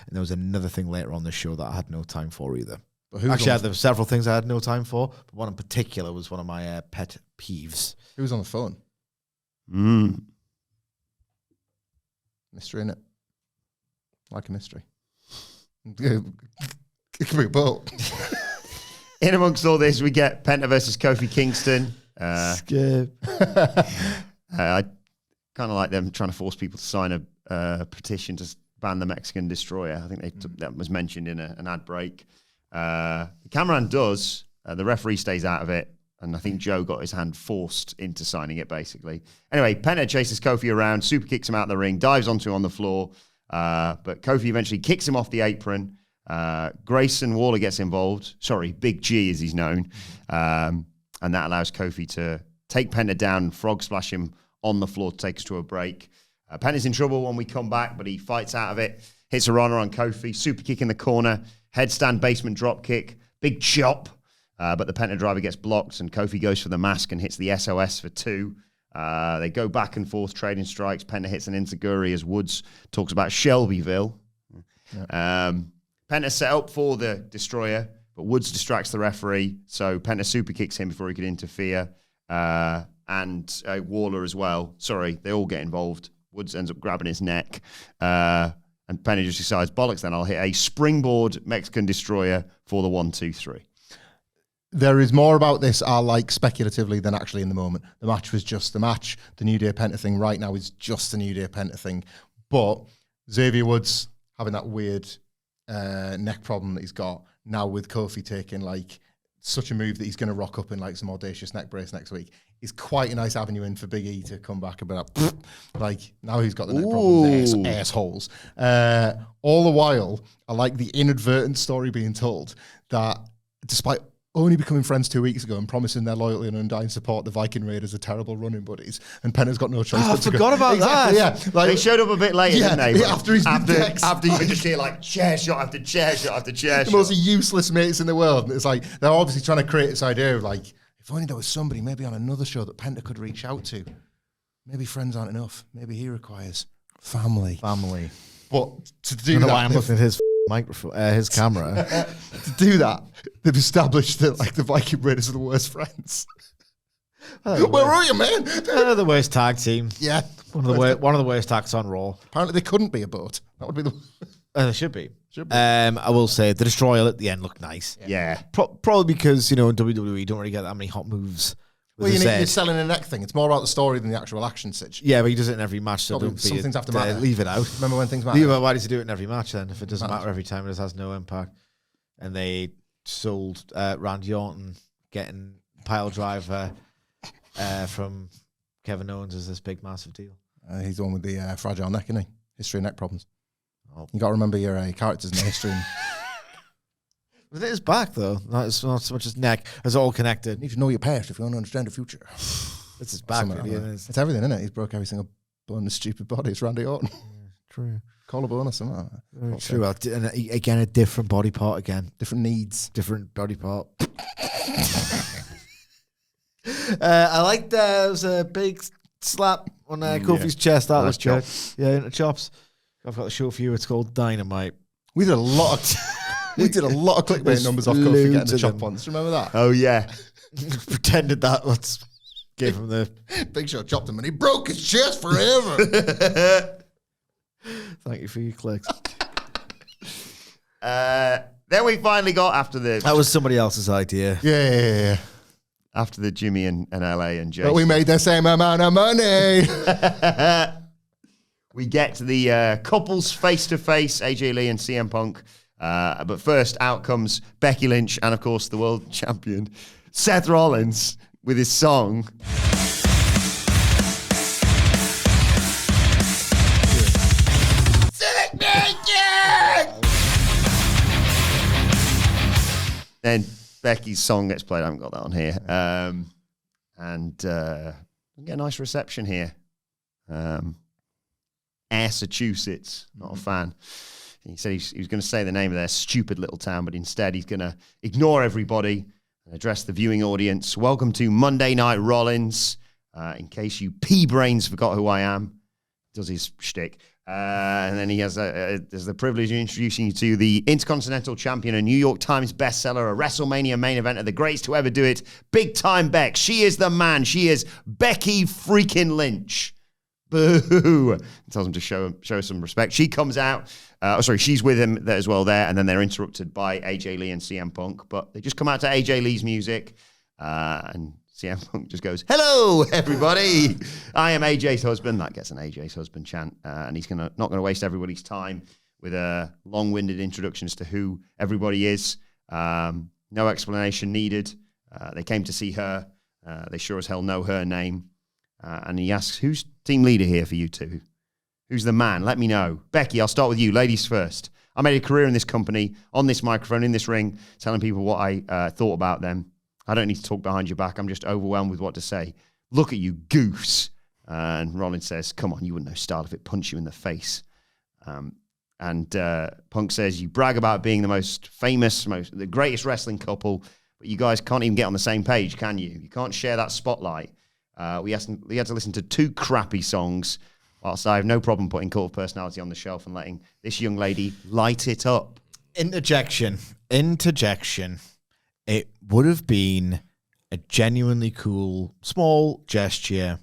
And there was another thing later on the show that I had no time for either. Actually, there were several things I had no time for, but one in particular was one of my pet peeves. Who was on the phone? Mystery, innit? Like a mystery. It could be a boat. In amongst all this, we get Penta versus Kofi Kingston. Skip. I kind of like them trying to force people to sign a petition to ban the Mexican Destroyer. I think that was mentioned in an ad break. The cameraman does. The referee stays out of it. And I think Joe got his hand forced into signing it, basically. Anyway, Penta chases Kofi around, super kicks him out of the ring, dives onto him on the floor. But Kofi eventually kicks him off the apron. Grayson Waller gets involved. Sorry, Big G as he's known. And that allows Kofi to take Penta down, frog splash him on the floor to take us to a break. Penta's in trouble when we come back, but he fights out of it. Hits a runner on Kofi, super kick in the corner, headstand basement drop kick, big chop. But the Penta driver gets blocked and Kofi goes for the mask and hits the SOS for 2. They go back and forth, trading strikes. Penta hits an enziguri as Woods talks about Shelbyville. Yeah. Penta set up for the Destroyer, but Woods distracts the referee, so Penta super kicks him before he could interfere. And Waller as well. Sorry, they all get involved. Woods ends up grabbing his neck. And Penta just decides, bollocks, then I'll hit a springboard Mexican Destroyer for the 1, 2, 3. There is more about this, I like, speculatively than actually in the moment. The match was just the match. The New Day Penta thing right now is just the New Day Penta thing. But Xavier Woods having that weird neck problem that he's got now with Kofi taking like such a move that he's going to rock up in like some audacious neck brace next week is quite a nice avenue in for Big E to come back and be like now he's got the neck problems, assholes. All the while, I like the inadvertent story being told that despite only becoming friends 2 weeks ago and promising their loyalty and undying support, the Viking Raiders are terrible running buddies, and Penta's got no choice. I forgot about that. Yeah, like, they showed up a bit later, didn't they? After you can just hear like chair shot after chair shot after chair shot. The most useless mates in the world. And it's like they're obviously trying to create this idea of like, if only there was somebody maybe on another show that Penta could reach out to. Maybe friends aren't enough. Maybe he requires family. But to do that, why I'm looking at his microphone, his camera. To do that, they've established that like the Viking Raiders are the worst friends. Where are you, man? They're the worst tag team. Yeah, one of the worst tags on Raw. Apparently, they couldn't be a boat. That would be the. They should be. I will say the Destroyer at the end looked nice. Yeah. Probably because in WWE you don't really get that many hot moves. Well, you're selling a neck thing. It's more about the story than the actual action situation. Yeah, but he does it in every match, so don't some things have to matter. Leave it out. Remember when things matter? Why does he do it in every match then? If it doesn't matter every time, it just has no impact. And they sold Randy Orton getting pile driver from Kevin Owens as this big, massive deal. He's the one with the fragile neck, isn't he? History of neck problems. You got to remember your characters in the history. It is back, though. Not so much as neck. It's all connected. You need to know your past if you want to understand the future. It's his back, really. It's everything, isn't it? He's broke every single bone in his stupid body. It's Randy Orton. True. Collarbone or something. True. And again, a different body part again. Different needs. Different body part. I like there was a big slap on Kofi's chest. That was good. Yeah, into chops. I've got the show for you. It's called Dynamite. We did a lot of clickbait numbers off Kofi getting the chop once. Remember that? Oh yeah. Pretended that. Let's give him the Big Show chopped him and he broke his chest forever. Thank you for your clicks. Then we finally got after the. That was somebody else's idea. Yeah. After the Jimmy and LA and Jay. But we made the same amount of money. We get to the couples face-to-face, AJ Lee and CM Punk. But first, out comes Becky Lynch and, of course, the world champion, Seth Rollins, with his song. Then Becky's song gets played. I haven't got that on here. We get a nice reception here. Massachusetts, not a fan. He said he was going to say the name of their stupid little town, but instead he's going to ignore everybody and address the viewing audience. Welcome to Monday Night Rollins. In case you pea-brains forgot who I am, does his shtick. And then he has the privilege of introducing you to the Intercontinental Champion, a New York Times bestseller, a WrestleMania main eventer, the greatest to ever do it, Big Time Beck. She is the man. She is Becky freaking Lynch. Boo! Tells him to show some respect. She comes out. She's with him there as well there, and then they're interrupted by AJ Lee and CM Punk. But they just come out to AJ Lee's music, and CM Punk just goes, "Hello, everybody! I am AJ's husband." That gets an AJ's husband chant, and he's not going to waste everybody's time with a long-winded introduction as to who everybody is. No explanation needed. They came to see her. They sure as hell know her name. And he asks, who's team leader here for you two? Who's the man? Let me know. Becky, I'll start with you. Ladies first. I made a career in this company, on this microphone, in this ring, telling people what I thought about them. I don't need to talk behind your back. I'm just overwhelmed with what to say. Look at you, goose. And Rollins says, come on, you wouldn't know style if it punched you in the face. And Punk says, you brag about being the most famous, the greatest wrestling couple, but you guys can't even get on the same page, can you? You can't share that spotlight. We had to listen to 2 crappy songs, whilst I have no problem putting Cult of Personality on the shelf and letting this young lady light it up. Interjection. It would have been a genuinely cool, small gesture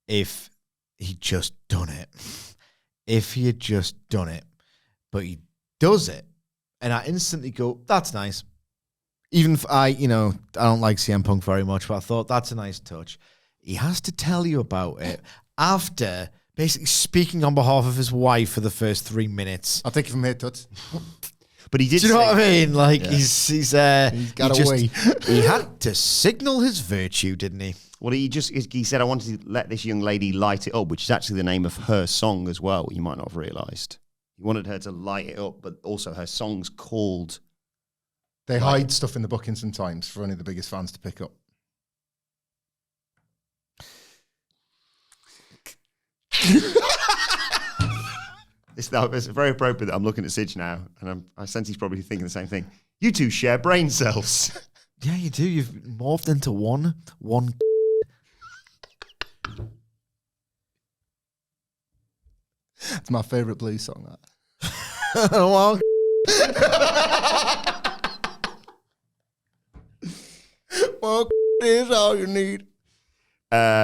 if he'd just done it. But he does it. And I instantly go, that's nice. Even if I don't like CM Punk very much, but I thought that's a nice touch. He has to tell you about it after basically speaking on behalf of his wife for the first 3 minutes. I'll take it from here, Toots. But he did. Do you know what I mean? Like he's got away. He had to signal his virtue, didn't he? Well, he said, I wanted to let this young lady light it up, which is actually the name of her song as well. You might not have realised. He wanted her to light it up, but also her song's called. They hide stuff in the booking sometimes for only the biggest fans to pick up. It's very appropriate that I'm looking at Sidge now, and I sense he's probably thinking the same thing. You two share brain cells. Yeah, you do. You've morphed into one. It's my favourite blues song, that. Well, is all you need.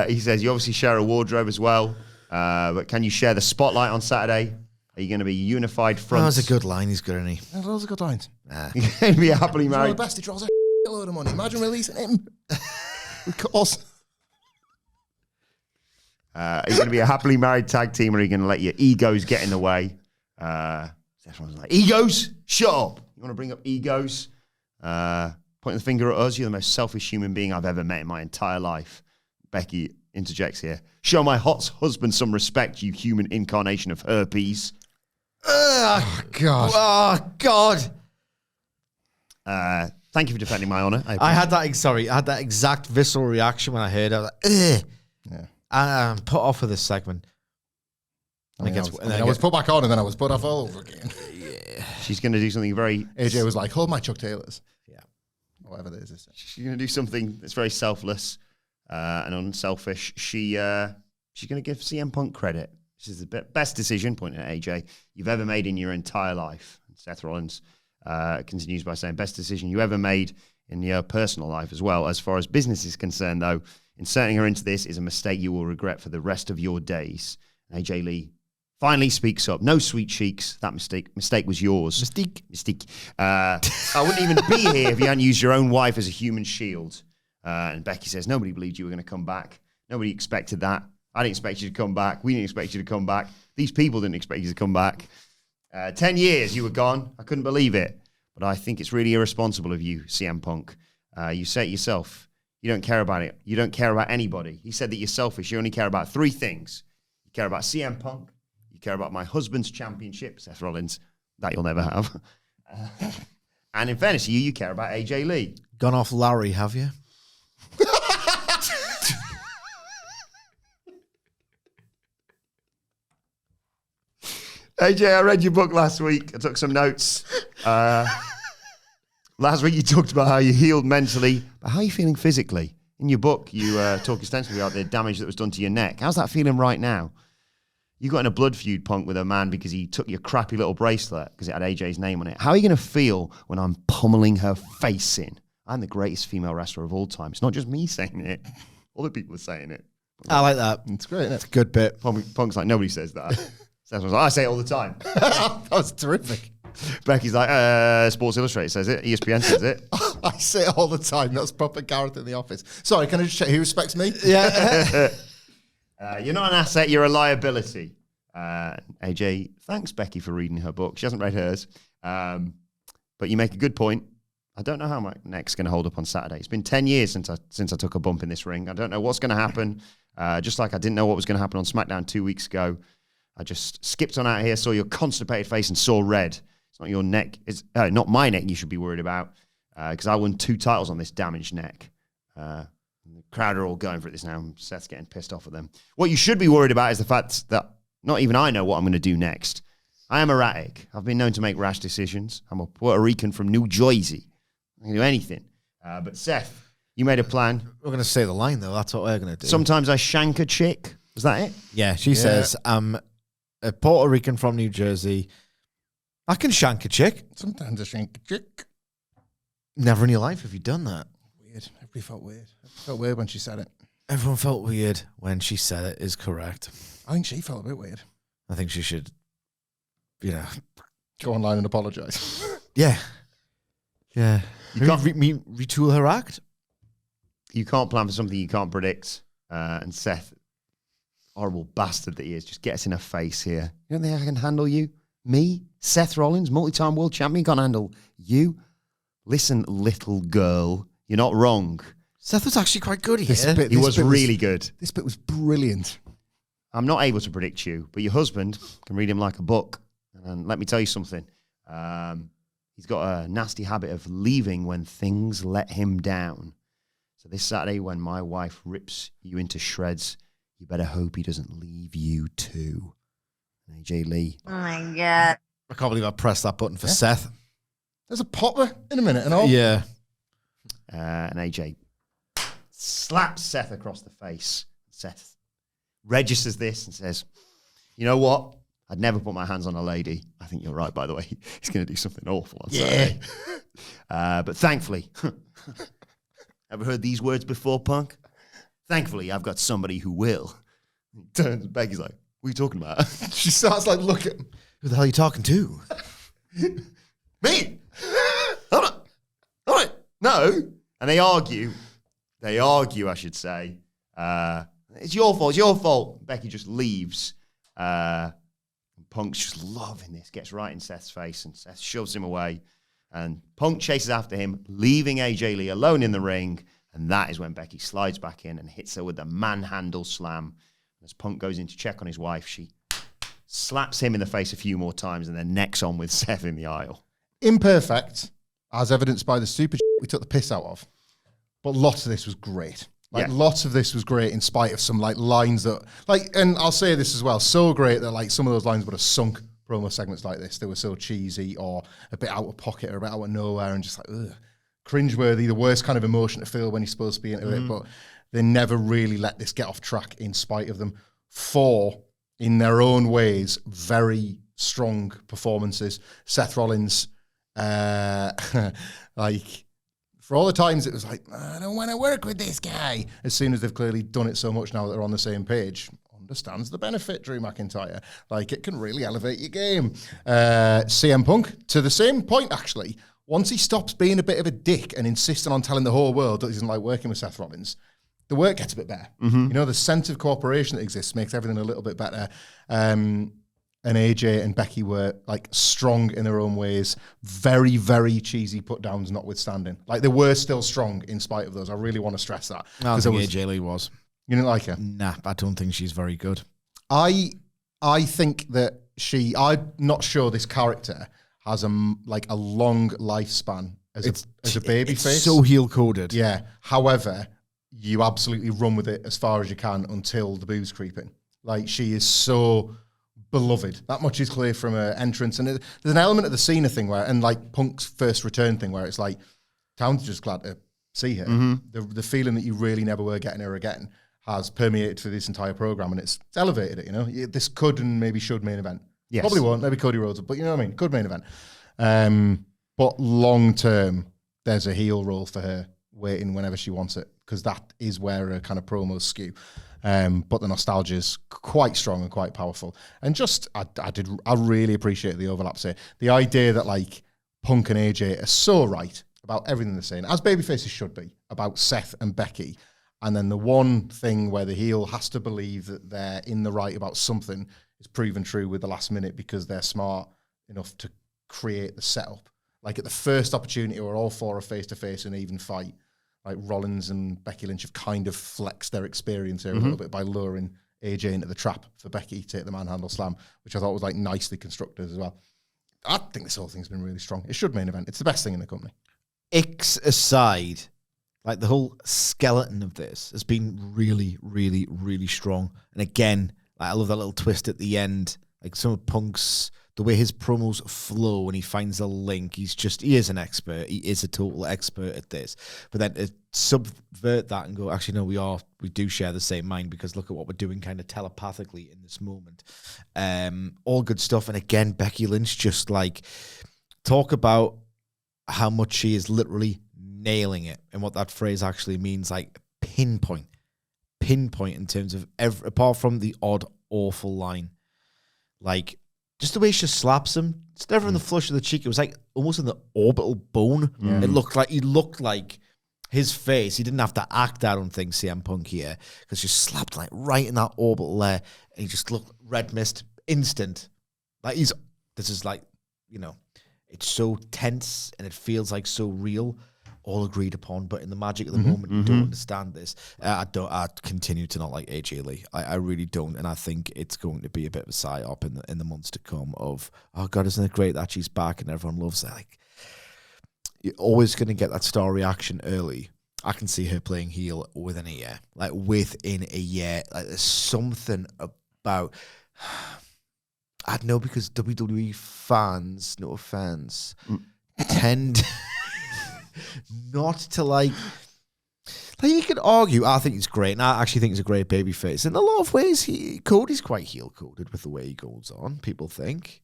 He says you obviously share a wardrobe as well, but can you share the spotlight on Saturday? Are you going to be unified fronts? That was a good line. He's good, isn't he? That's loads of good lines. You're going to be happily married. He's one of the best. He draws a load of money. Imagine releasing him. Of course. Are you going to be a happily married tag team, or are you going to let your egos get in the way? Everyone's like, egos? Shut up. You want to bring up egos? Pointing the finger at us. You're the most selfish human being I've ever met in my entire life. Becky interjects here. Show my hot husband some respect, you human incarnation of herpes. Oh, God. Oh, God. Thank you for defending my honor. I had that exact visceral reaction when I heard it. I was like, ugh. Yeah. I'm put off with this segment. I was put back on and then I was put off all over again. Yeah. She's going to do something very... AJ was like, hold my Chuck Taylors. Yeah. Whatever that is. She's going to do something that's very selfless and unselfish. She's going to give CM Punk credit. This is the best decision, pointing at AJ, you've ever made in your entire life. And Seth Rollins continues by saying, best decision you ever made in your personal life as well. As far as business is concerned, though, inserting her into this is a mistake you will regret for the rest of your days. And AJ Lee finally speaks up. No sweet cheeks. That mistake was yours. Mystique. I wouldn't even be here if you hadn't used your own wife as a human shield. And Becky says, nobody believed you were going to come back. Nobody expected that. I didn't expect you to come back. We didn't expect you to come back. These people didn't expect you to come back. 10 years you were gone. I couldn't believe it. But I think it's really irresponsible of you, CM Punk. You say it yourself. You don't care about it. You don't care about anybody. He said that you're selfish. You only care about three things. You care about CM Punk. You care about my husband's championship, Seth Rollins. That you'll never have. And in fairness to you, you care about AJ Lee. Gone off Larry, have you? AJ, I read your book last week. I took some notes. Last week you talked about how you healed mentally, but how are you feeling physically? In your book, you talk extensively about the damage that was done to your neck. How's that feeling right now? You got in a blood feud, Punk, with a man because he took your crappy little bracelet because it had AJ's name on it. How are you going to feel when I'm pummeling her face in? I'm the greatest female wrestler of all time. It's not just me saying it. Other people are saying it. I like that. It's great, isn't it? It's a good bit. Punk's like, nobody says that. Seth was like, I say it all the time. That was terrific. Becky's like, Sports Illustrated says it. ESPN says it. I say it all the time. That's proper Gareth in the office. Sorry, can I just check who respects me? Yeah. You're not an asset, you're a liability. AJ, thanks, Becky, for reading her book. She hasn't read hers. But you make a good point. I don't know how my neck's going to hold up on Saturday. It's been 10 years since I took a bump in this ring. I don't know what's going to happen. Just like I didn't know what was going to happen on SmackDown 2 weeks ago. I just skipped on out here, saw your constipated face and saw red. It's not your neck. It's not my neck you should be worried about because I won 2 titles on this damaged neck. The crowd are all going for this now. Seth's getting pissed off at them. What you should be worried about is the fact that not even I know what I'm going to do next. I am erratic. I've been known to make rash decisions. I'm a Puerto Rican from New Jersey. I can do anything. But Seth, you made a plan. We're going to say the line, though. That's what we're going to do. Sometimes I shank a chick. Was that it? Yeah, she says, I'm a Puerto Rican from New Jersey. I can shank a chick. Sometimes I shank a chick. Never in your life have you done that. Weird. Everybody felt weird. It felt weird when she said it. Everyone felt weird when she said it is correct. I think she felt a bit weird. I think she should, go online and apologise. Yeah. Yeah. You can't retool her act. You can't plan for something you can't predict. And Seth, horrible bastard that he is, just gets in her face here. You don't think I can handle you? Me? Seth Rollins, multi-time world champion, can't handle you? Listen, little girl, you're not wrong. Seth was actually quite good here. He was really good. This bit was brilliant. I'm not able to predict you, but your husband can read him like a book. And let me tell you something. He's got a nasty habit of leaving when things let him down. So this Saturday, when my wife rips you into shreds, you better hope he doesn't leave you too. AJ Lee. Oh my God. I can't believe I pressed that button for Seth. There's a popper in a minute and all. Yeah. And AJ slaps Seth across the face. Seth registers this and says, you know what? I'd never put my hands on a lady. I think you're right, by the way. He's going to do something awful on Saturday. But thankfully, ever heard these words before, Punk? Thankfully, I've got somebody who will. He turns, Becky's like, what are you talking about? She starts like, look at him. Who the hell are you talking to? Me? Hold on. No. And they argue. I should say. It's your fault. Becky just leaves. Punk's just loving this. Gets right in Seth's face, and Seth shoves him away. And Punk chases after him, leaving AJ Lee alone in the ring. And that is when Becky slides back in and hits her with the manhandle slam. As Punk goes in to check on his wife, she slaps him in the face a few more times, and then necks on with Seth in the aisle. Imperfect, as evidenced by the super we took the piss out of. But lots of this was great. Lots of this was great in spite of some lines that and I'll say this as well, so great that some of those lines would have sunk promo segments like this. They were so cheesy or a bit out of pocket or a bit out of nowhere and just cringeworthy, the worst kind of emotion to feel when you're supposed to be into it. But they never really let this get off track in spite of them. 4, in their own ways, very strong performances. Seth Rollins, for all the times it was I don't want to work with this guy. As soon as they've clearly done it so much now that they're on the same page, understands the benefit, Drew McIntyre. It can really elevate your game. CM Punk, to the same point, actually. Once he stops being a bit of a dick and insisting on telling the whole world that he doesn't like working with Seth Rollins, the work gets a bit better. The sense of cooperation that exists makes everything a little bit better. And AJ and Becky were strong in their own ways. Very, very cheesy put downs notwithstanding. They were still strong in spite of those. I really want to stress that. I think AJ Lee was. You didn't like her? Nah, I don't think she's very good. I think that I'm not sure this character has a long lifespan as a babyface. It's so heel coded. Yeah. However, you absolutely run with it as far as you can until the boobs creep in. She is so beloved. That much is clear from her entrance. And there's an element of the Cena thing and Punk's first return thing where it's town's just glad to see her. The feeling that you really never were getting her again has permeated through this entire program, and it's elevated it. This could and maybe should main event. Yes. Probably won't. Maybe Cody Rhodes, but you know what I mean? Could main event. But long term, there's a heel role for her waiting whenever she wants it, because that is where her kind of promos skew. But the nostalgia is quite strong and quite powerful. And I really appreciate the overlaps here. The idea that Punk and AJ are so right about everything they're saying, as babyfaces should be, about Seth and Becky. And then the one thing where the heel has to believe that they're in the right about something is proven true with the last minute because they're smart enough to create the setup. At the first opportunity where all 4 are face-to-face in an even fight, Rollins and Becky Lynch have kind of flexed their experience here a little bit by luring AJ into the trap for Becky to take the manhandle slam, which I thought was nicely constructed as well. I think this whole thing's been really strong. It should main event. It's the best thing in the company. Icks aside, the whole skeleton of this has been really, really, really strong. And again, I love that little twist at the end. Some of Punk's, the way his promos flow when he finds a link, he is an expert. He is a total expert at this. But then to subvert that and go, actually, no, we do share the same mind because look at what we're doing kind of telepathically in this moment. All good stuff. And again, Becky Lynch just talk about how much she is literally nailing it and what that phrase actually means, pinpoint in terms of apart from the odd, awful line. Just the way she slaps him, it's never in the flush of the cheek. It was almost in the orbital bone. Yeah. It looked like his face. He didn't have to act, I don't think, CM Punk here, because she slapped right in that orbital there, and he just looked red mist, instant. This is it's so tense and it feels so real. All agreed upon, but in the magic of the moment, you don't understand this. I continue to not like AJ Lee. I really don't, and I think it's going to be a bit of a psyop in the months to come. Of God, isn't it great that she's back and everyone loves her? You're always going to get that star reaction early. I can see her playing heel within a year, within a year. There's something about I don't know, because WWE fans, no offense, tend not to you could argue, I think he's great, and I actually think he's a great babyface. In a lot of ways, Cody's quite heel-coded with the way he goes on, people think.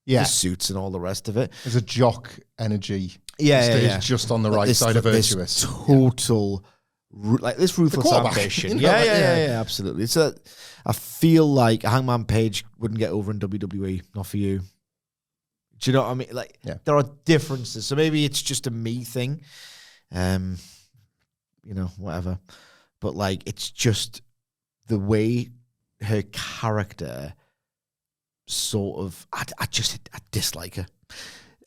Yeah. The suits and all the rest of it. There's a jock energy. Yeah. Just on the right side of virtuous. Total, this ruthless ambition. Yeah, absolutely. I feel like Hangman Page wouldn't get over in WWE, not for you. Do you know what I mean? There are differences. So maybe it's just a me thing. Whatever. But it's just the way her character sort of, I dislike her.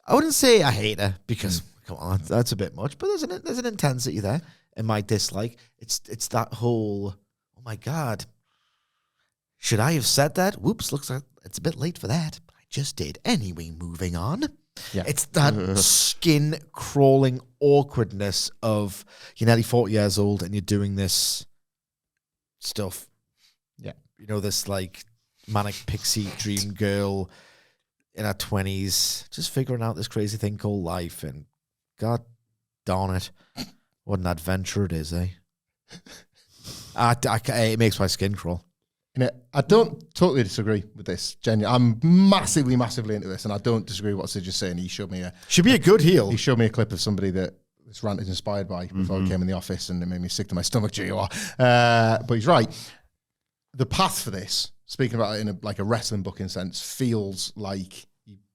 I wouldn't say I hate her because, come on, that's a bit much. But there's an intensity there in my dislike. It's that whole, oh my God, Should I have said that? Whoops, looks like it's a bit late for that. I just did. Anyway, moving on. Yeah. It's that skin-crawling awkwardness of you're nearly 40 years old and you're doing this stuff. Yeah. You know, this like manic pixie dream girl in her 20s, just figuring out this crazy thing called life. And God darn it, what an adventure it is, eh? It makes my skin crawl. I don't totally disagree with this. I'm massively into this, and I don't disagree with what Sid just saying. He showed me should be a good heel. He showed me a clip of somebody that this rant is inspired by before I came in the office, and it made me sick to my stomach. But he's right. The path for this, speaking about it in a wrestling booking sense, feels like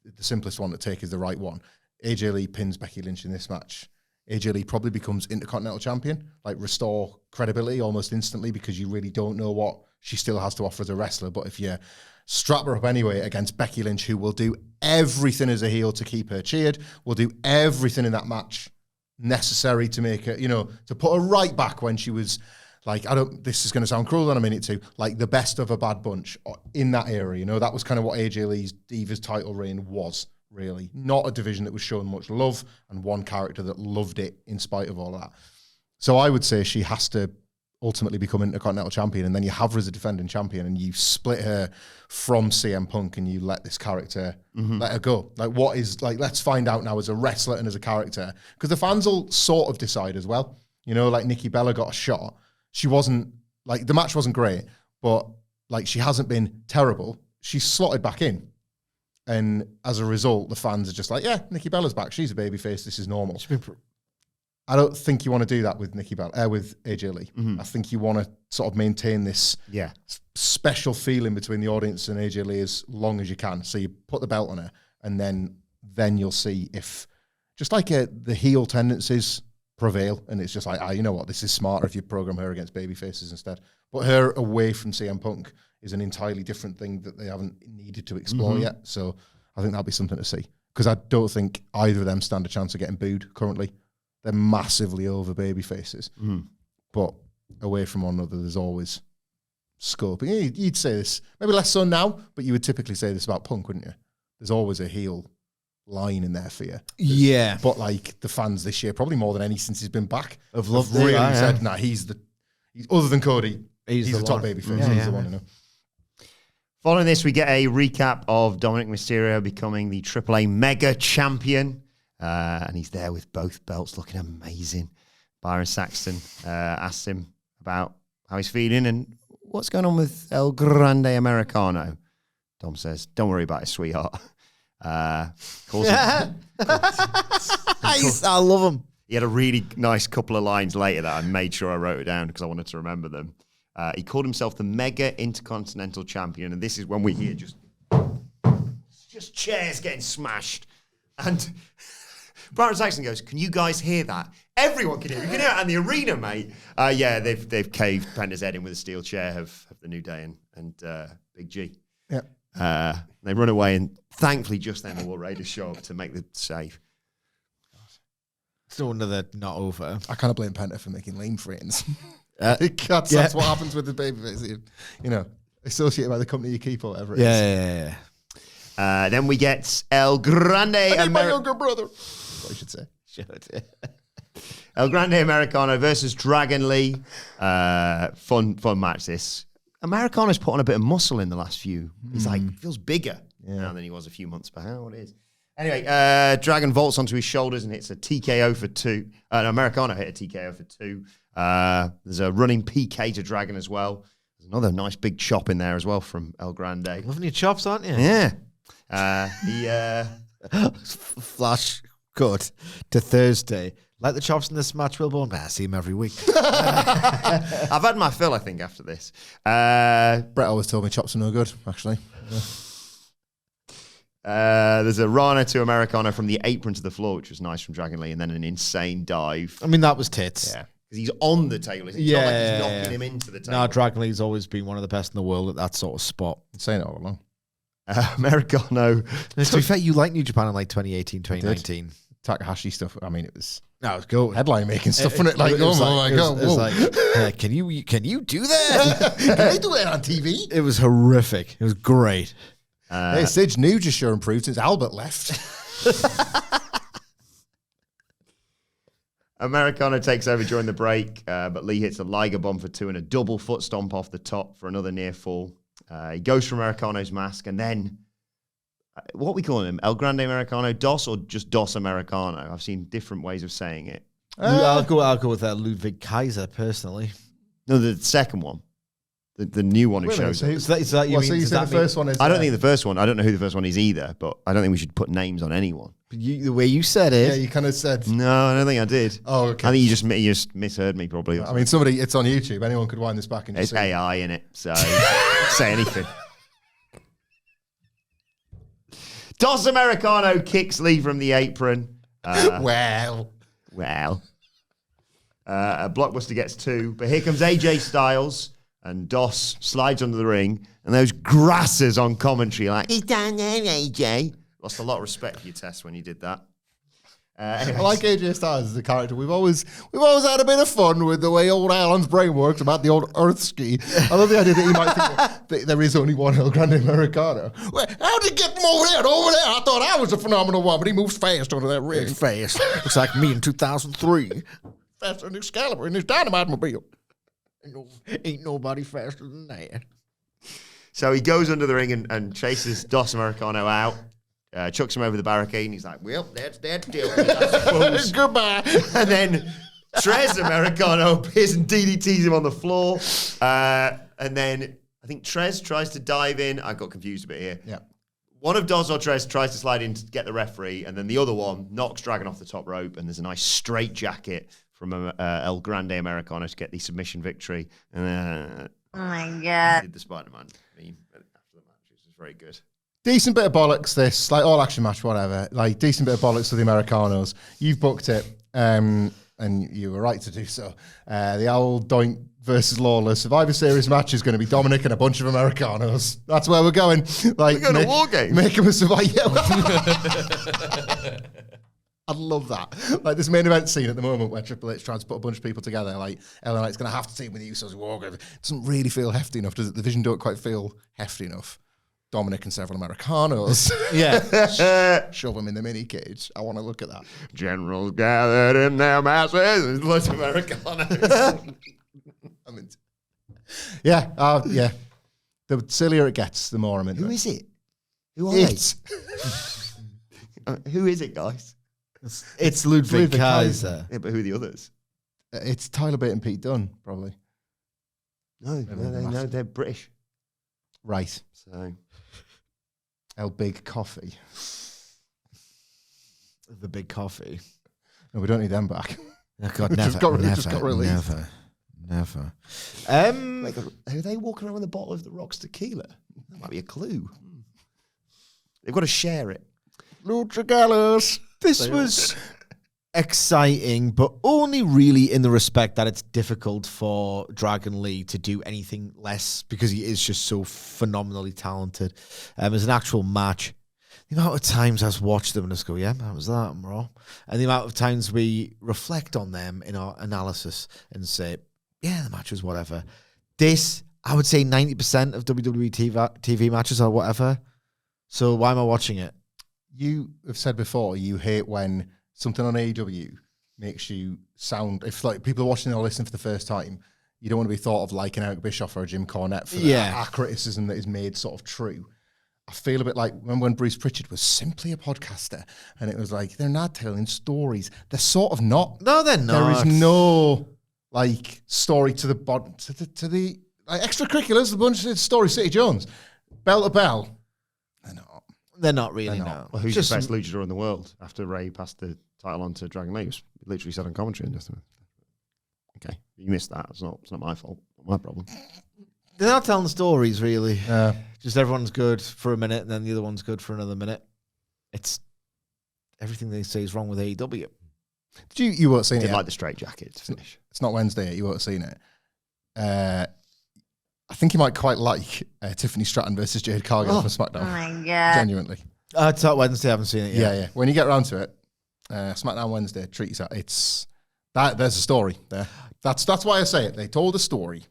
the simplest one to take is the right one. AJ Lee pins Becky Lynch in this match. AJ Lee probably becomes Intercontinental Champion, like restore credibility almost instantly because you really don't know what she still has to offer as a wrestler. But if you strap her up anyway against Becky Lynch, who will do everything as a heel to keep her cheered, will do everything in that match necessary to make her, to put her right back when she was like, this is going to sound cruel and I mean it too, like the best of a bad bunch in that era. That was kind of what AJ Lee's Divas title reign was. Really, not a division that was shown much love and one character that loved it in spite of all of that. So I would say she has to ultimately become Intercontinental Champion, and then you have her as a defending champion and you split her from CM Punk and you let this character, let her go. Like let's find out now as a wrestler and as a character, because the fans will sort of decide as well. Like Nikki Bella got a shot. She wasn't, the match wasn't great, but she hasn't been terrible. She's slotted back in. And as a result, the fans are just like, yeah, Nikki Bella's back. She's a babyface. This is normal. I don't think you want to do that with with AJ Lee. I think you want to sort of maintain this special feeling between the audience and AJ Lee as long as you can. So you put the belt on her, and then you'll see if just the heel tendencies prevail, and it's just like, you know what, this is smarter if you program her against babyfaces instead. Put her away from CM Punk is an entirely different thing that they haven't needed to explore yet. So I think that'll be something to see. Because I don't think either of them stand a chance of getting booed currently. They're massively over baby faces. But away from one another, there's always scope. You'd say this, maybe less so now, but you would typically say this about Punk, wouldn't you? There's always a heel line in there for you. Yeah. But the fans this year, probably more than any since he's been back, have loved really said, nah, he's other than Cody, he's the top baby face. He's the one, Following this, we get a recap of Dominik Mysterio becoming the AAA Mega Champion. And he's there with both belts looking amazing. Byron Saxton asks him about how he's feeling and what's going on with El Grande Americano. Dom says, don't worry about it, sweetheart. Calls him, I love him. He had a really nice couple of lines later that I made sure I wrote it down because I wanted to remember them. He called himself the Mega Intercontinental Champion, and this is when we hear just chairs getting smashed. And Byron Saxton goes, can you guys hear that? Everyone can hear it. You can hear it in the arena, mate. They've caved Penta's head in with a steel chair of the New Day and Big G. Yeah. They run away, and thankfully just then the War Raiders show up to make the save. Still another not over. I can't blame Penta for making lame friends. That's what happens with the babyface. Associated by the company you keep or whatever it is. Yeah. Then we get El Grande. My younger brother. That's what I should say. El Grande Americano versus Dragon Lee. Fun match this. Americano's put on a bit of muscle in the last few. He's feels bigger now than he was a few months back. I don't know what it is. Anyway, Dragon vaults onto his shoulders and hits a TKO for 2. Americano hit a TKO for 2. There's a running PK to Dragon as well. There's another nice big chop in there as well from El Grande. Loving your chops, aren't you? Yeah. Flash cut to Thursday. Like the chops in this match, Wilbourn. I see him every week. I've had my fill, I think, after this. Brett always told me chops are no good, actually. There's a Rana to Americano from the apron to the floor, which was nice from Dragon Lee, and then an insane dive. I mean, that was tits. Yeah. Because he's on the table. It's not like he's knocking him into the table. No, Dragon Lee's always been one of the best in the world at that sort of spot. I'm saying it all along. Americano. To be fair, you liked New Japan in 2018, 2019. Takahashi stuff. I mean, it was good. Headline making stuff, wasn't it? Like, oh my god, it was like, can you do that? can they do it on TV? It was horrific. It was great. Hey, Sidge New just sure improved since Albert left. Americano takes over during the break, but Lee hits a Liger bomb for 2 and a double foot stomp off the top for another near fall. He goes for Americano's mask, and then what we call him? El Grande Americano, DOS, or just DOS Americano? I've seen different ways of saying it. I'll go with Ludwig Kaiser personally. No, the second one. The new one who shows up. So you said the first one is... I don't think the first one, I don't know who the first one is either, but I don't think we should put names on anyone. The way you said it. Yeah, you kind of said... No, I don't think I did. Oh, okay. I think you just misheard me probably. I mean, it's on YouTube. Anyone could wind this back and it's AI in it, so say anything. Dos Americano kicks Lee from the apron. Well. A Blockbuster gets 2, but here comes AJ Styles, and Dos slides under the ring, and those grasses on commentary like, he's down there, AJ. Lost a lot of respect for your test when you did that. I like AJ Styles as a character. We've always had a bit of fun with the way old Alan's brain works about the old Earth ski. I love the idea that he might think that there is only one El Grande Americano. Well, how did he get from over there to over there? I thought I was a phenomenal one, but he moves fast under that ring. Fast. Looks like me in 2003. Faster than Excalibur in his dynamite mobile. Ain't nobody faster than that. So he goes under the ring and chases Dos Americano out. Chucks him over the barricade, and he's like, well, that's that deal. Goodbye. And then Tres Americano appears and DDTs him on the floor. And then I think Tres tries to dive in. I got confused a bit here. Yeah. One of Dos or Tres tries to slide in to get the referee, and then the other one knocks Dragon off the top rope, and there's a nice straight jacket from El Grande Americano to get the submission victory. And oh my God. Did the Spider-Man meme after the match, which was very good. Decent bit of bollocks, this. Like, all action match, whatever. Like, decent bit of bollocks for the Americanos. You've booked it, and you were right to do so. The Owl Doink versus Lawless Survivor Series match is going to be Dominik and a bunch of Americanos. That's where we're going. Like, we're going to War Games. Make him a survivor. I'd love that. Like, this main event scene at the moment where Triple H tries to put a bunch of people together, like, LA Knight's going to have to team with the Usos War Games. It doesn't really feel hefty enough, does it? The Division don't quite feel hefty enough. Dominik and several Americanos. Yeah. Shove them in the mini cage. I want to look at that. Generals gathered in their masses. Lots of Americanos. I mean, yeah. The sillier it gets, the more I'm into. Who is it? Who are they? Who is it, guys? It's Ludwig Kaiser. Yeah, but who are the others? It's Tyler Bate and Pete Dunne, probably. No, they're British. Right. So, El Big Coffee. The Big Coffee. No, we don't need them back. Oh God, just got released. Never. Are they walking around with a bottle of the Rock's tequila? That might be a clue. They've got to share it. Lucha Gallows. This was exciting, but only really in the respect that it's difficult for Dragon Lee to do anything less because he is just so phenomenally talented. As an actual match, the amount of times I've watched them and just go, yeah, that was that, I'm raw. And the amount of times we reflect on them in our analysis and say, yeah, the match was whatever. This, I would say 90% of WWE TV matches are whatever. So why am I watching it? You have said before you hate when something on AEW makes you sound, if like people are watching or listening for the first time, you don't want to be thought of like an Eric Bischoff or a Jim Cornette for our criticism that is made sort of true. I feel a bit like when Bruce Pritchard was simply a podcaster and it was like, they're not telling stories. They're sort of not. No, they're not. There is no like story to the bottom, to the like, extracurriculars, the bunch of Story City Jones. Bell to bell. They're not. They're not really, no. Well, who's the best luchador in the world after Ray passed the title on to Dragon Lee? It literally said on commentary. And just, okay, you missed that. It's not my fault. Not my problem. They're not telling stories, really. Just everyone's good for a minute, and then the other one's good for another minute. It's everything they say is wrong with AEW. Did you won't see it? Did like the straight jacket to finish. It's not Wednesday yet. You won't have seen it. I think you might quite like Tiffany Stratton versus Jade Cargill from SmackDown. Oh my God. Genuinely. It's not Wednesday. I haven't seen it yet. Yeah. When you get around to it, SmackDown Wednesday. Treat yourself. It's that. There's a story there. That's why I say it. They told a story.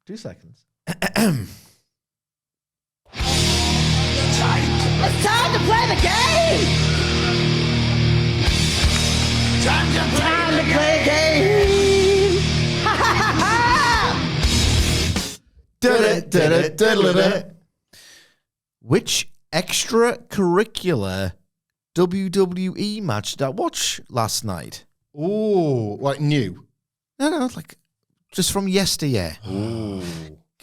2 seconds. It's time to play the game! Time to play the game! Ha ha ha ha! Which extracurricular WWE match did I watch last night? Ooh, like new. No, like just from yesteryear. Ooh.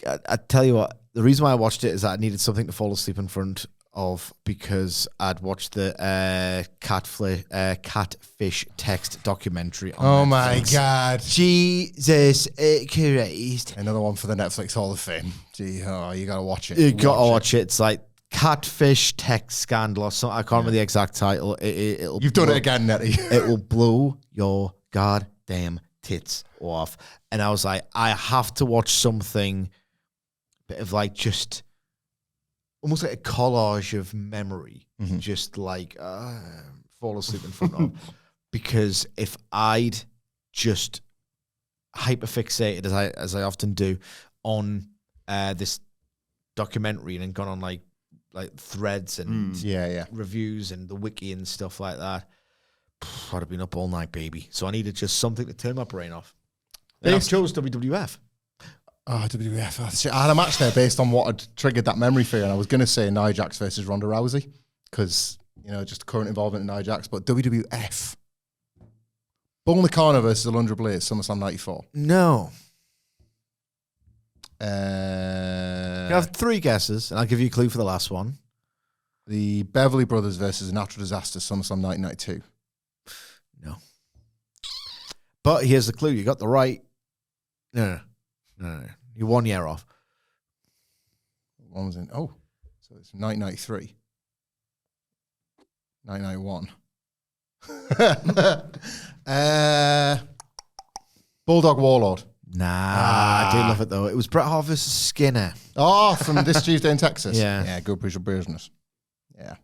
I tell you what, the reason why I watched it is that I needed something to fall asleep in front of because I'd watched the catfish text documentary on Oh Netflix. my God. Jesus Christ. Another one for the Netflix Hall of Fame. Gee, oh, you gotta watch it. You gotta watch it. It's like catfish text scandal or something. I can't remember the exact title. You've done it again, Nettie. It will blow your goddamn tits off. And I was like, I have to watch something bit of like just almost like a collage of memory, just like fall asleep in front of. Because if I'd just hyperfixated as I often do on this documentary and gone on like threads and reviews and the wiki and stuff like that, I'd have been up all night, baby. So I needed just something to turn my brain off. And I chose WWF. Oh, WWF. I had a match there based on what had triggered that memory for you, and I was going to say Nia Jax versus Ronda Rousey because, just current involvement in Nia Jax, but WWF. Bull Nakano versus Alundra Blaze, SummerSlam 94. No. You I have 3 guesses, and I'll give you a clue for the last one. The Beverly Brothers versus A Natural Disaster, SummerSlam 1992. No. But here's the clue. You got the right... No. You're 1 year off. One was in... Oh, so it's 1993. 1991. Bulldog Warlord. Nah, I do love it, though. It was Bret Hart versus Skinner. Oh, from this Tuesday in Texas. Yeah, good piece of business. Yeah.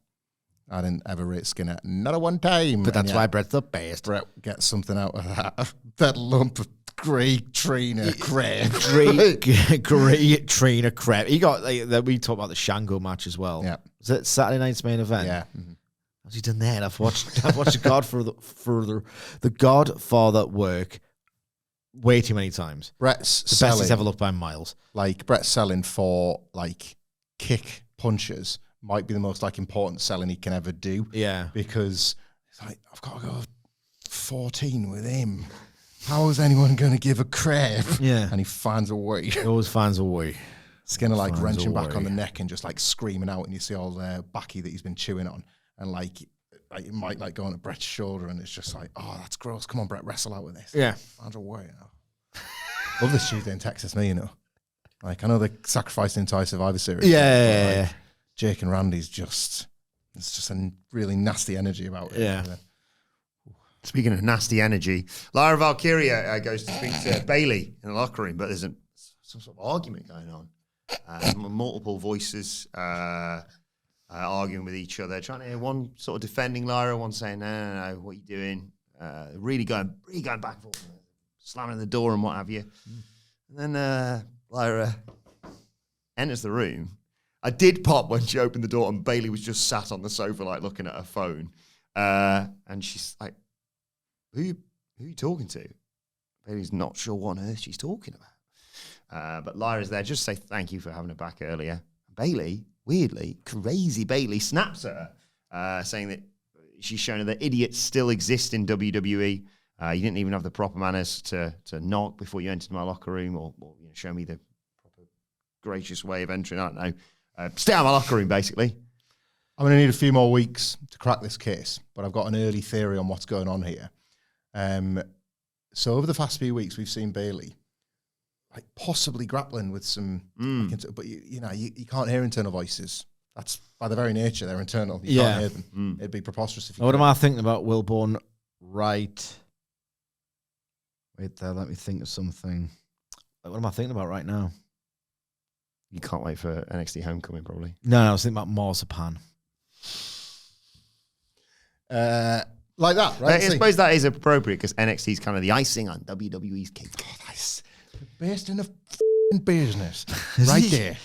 I didn't ever rate Skinner. Not a one time. But that's why Bret's the best. Bret gets something out of that. That lump of grey trainer crap. Grey trainer crap. He got, we talked about the Shango match as well. Yeah. Was it Saturday night's main event? Yeah. How's he done that? I've watched the Godfather work way too many times. Bret's the selling, best he's ever looked by miles. Like Bret's selling for kick punches might be the most important selling he can ever do. Yeah. Because it's like, I've got to go 14 with him. How is anyone going to give a crap? Yeah. And he finds a way. He always finds a way. Skinner wrenching back on the neck and just screaming out, and you see all the backy that he's been chewing on, and it might go on a Bret's shoulder, and it's just oh, that's gross. Come on, Bret, wrestle out with this. Yeah. Find a way. Love this Tuesday in Texas, me, I know they sacrificed the entire Survivor Series. Yeah. Jake and Randy's it's just a really nasty energy about it. Yeah. Speaking of nasty energy, Lyra Valkyria goes to speak to Bayley in the locker room, but there's some sort of argument going on. Multiple voices arguing with each other, trying to hear one sort of defending Lyra, one saying, no, what are you doing? Really going back and forth, slamming the door and what have you. And then Lyra enters the room. I did pop when she opened the door and Bayley was just sat on the sofa, looking at her phone. And she's like, who are you talking to? Bayley's not sure what on earth she's talking about. But Lyra's there just to say thank you for having her back earlier. Bayley, weirdly, crazy Bayley, snaps at her, saying that she's shown her that idiots still exist in WWE. You didn't even have the proper manners to knock before you entered my locker room or show me the proper gracious way of entering. I don't know. Stay out of my locker room, basically. I'm going to need a few more weeks to crack this case, but I've got an early theory on what's going on here. So over the past few weeks, we've seen Bayley possibly grappling with some, but you can't hear internal voices. That's by their very nature, they're internal. You can't hear them. It'd be preposterous if you. What am I thinking about Wilbourn? Right. Wait there, let me think of something. What am I thinking about right now? You can't wait for NXT Homecoming, probably. No, I was thinking about Marzipan. like that, right? I suppose that is appropriate because NXT is kind of the icing on WWE's cake. God, that's best in the f***ing business, right there.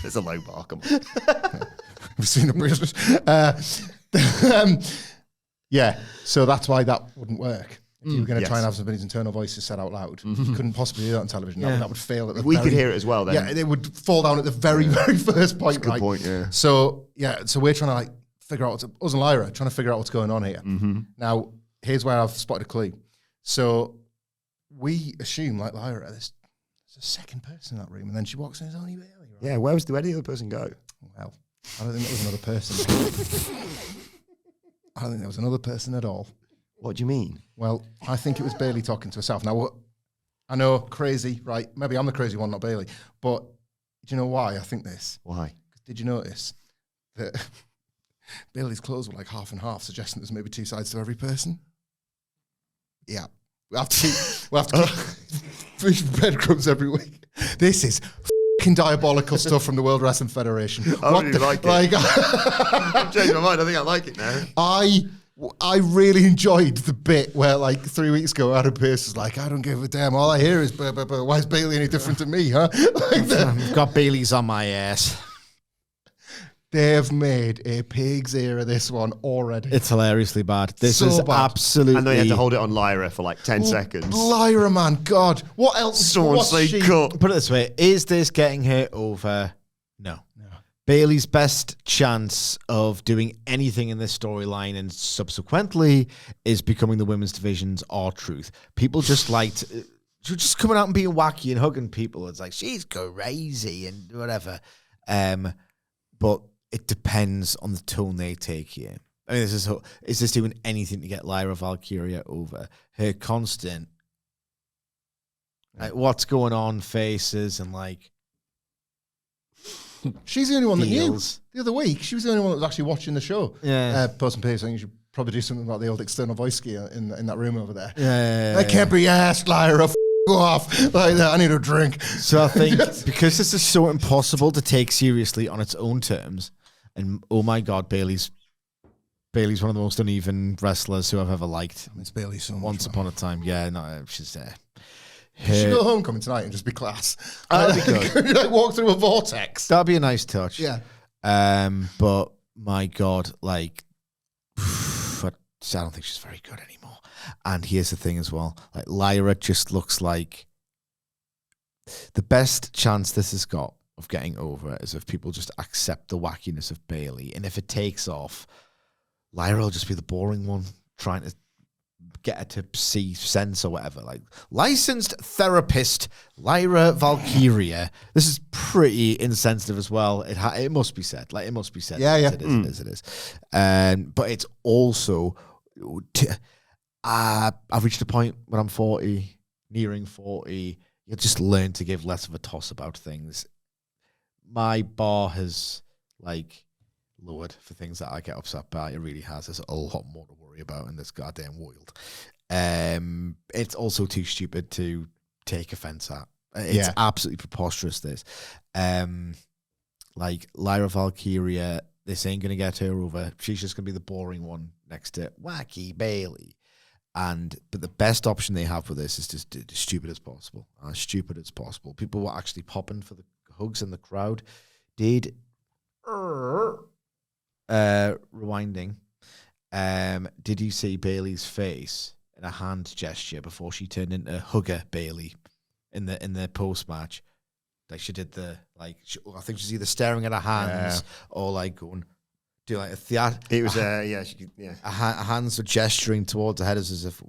It's a low bar. Come on. We've seen the business. Yeah, so that's why that wouldn't work. If you were going to try and have somebody's internal voices said out loud, you couldn't possibly do that on television. Yeah. That would fail at the We could hear it as well then. Yeah, it would fall down at the very, very first point. Good point, yeah. So we're trying to like figure out, us and Lyra, trying to figure out what's going on here. Now, here's where I've spotted a clue. So we assume, like Lyra, there's a second person in that room, and then she walks in, it's only Bayley. Right? Yeah, where did the other person go? Well, I don't think there was another person. I don't think there was another person at all. What do you mean? Well, I think it was Bayley talking to herself. Now, I know, crazy, right? Maybe I'm the crazy one, not Bayley. But do you know why I think this? Why? Did you notice that Bayley's clothes were like half and half, suggesting there's maybe two sides to every person? Yeah. We'll have to keep fish breadcrumbs every week. This is fucking diabolical stuff from the World Wrestling Federation. I really like it. I've changed my mind. I think I like it now. I really enjoyed the bit where, like, 3 weeks ago, Adam Pearce was like, I don't give a damn. All I hear is, why is Bayley any different to me, huh? I've got Bailey's on my ass. They have made a pig's ear of this one already. It's hilariously bad. This So is bad. absolutely... And they had to hold it on Lyra for like 10 seconds. Lyra, man, God. What else? Someone what's say she- cut. Put it this way. Is this getting her over? No. Bayley's best chance of doing anything in this storyline and subsequently is becoming the women's division's R-Truth. People just liked... just coming out and being wacky and hugging people. It's like, she's crazy and whatever. But it depends on the tone they take here. I mean, is this doing anything to get Lyra Valkyria over? Her constant, like, what's going on faces and like... She's the only one that knew. Feels. The other week, she was the only one that was actually watching the show. Yeah. Post and Pace, I think you should probably do something about the old external voice gear in that room over there. Yeah. I can't be asked, Lyra. Go off like that. I need a drink. So I think because this is so impossible to take seriously on its own terms, and oh my God, Bayley's one of the most uneven wrestlers who I've ever liked. It's Bayley so much. Once upon a time, yeah, no, she's there. She should go homecoming tonight and just be class. That'd be good. Like walk through a vortex. That'd be a nice touch. Yeah. But my God, like, I don't think she's very good anymore. And here's the thing as well, like Lyra just looks like the best chance this has got of getting over is if people just accept the wackiness of Bayley. And if it takes off, Lyra will just be the boring one trying to get her to see sense or whatever. Like, licensed therapist Lyra Valkyria. This is pretty insensitive as well. It must be said. Like, it must be said. Yeah. It is. But it's also... I've reached a point when I'm 40, nearing 40. You just learn to give less of a toss about things. My bar has, like, lowered for things that I get upset by. It really has. There's a lot more to worry about in this goddamn world. It's also too stupid to take offense at. It's absolutely preposterous, this. Like, Lyra Valkyria, this ain't going to get her over. She's just going to be the boring one next to wacky Bayley. But the best option they have for this is just as stupid as possible. As stupid as possible. People were actually popping for the hugs in the crowd. Did rewinding. Did you see Bayley's face in a hand gesture before she turned into Hugger Bayley in the post match? Like, she did the, like, I think she's either staring at her hands or like going, do like a theater. It was, yeah. Her hands were gesturing towards her head as if,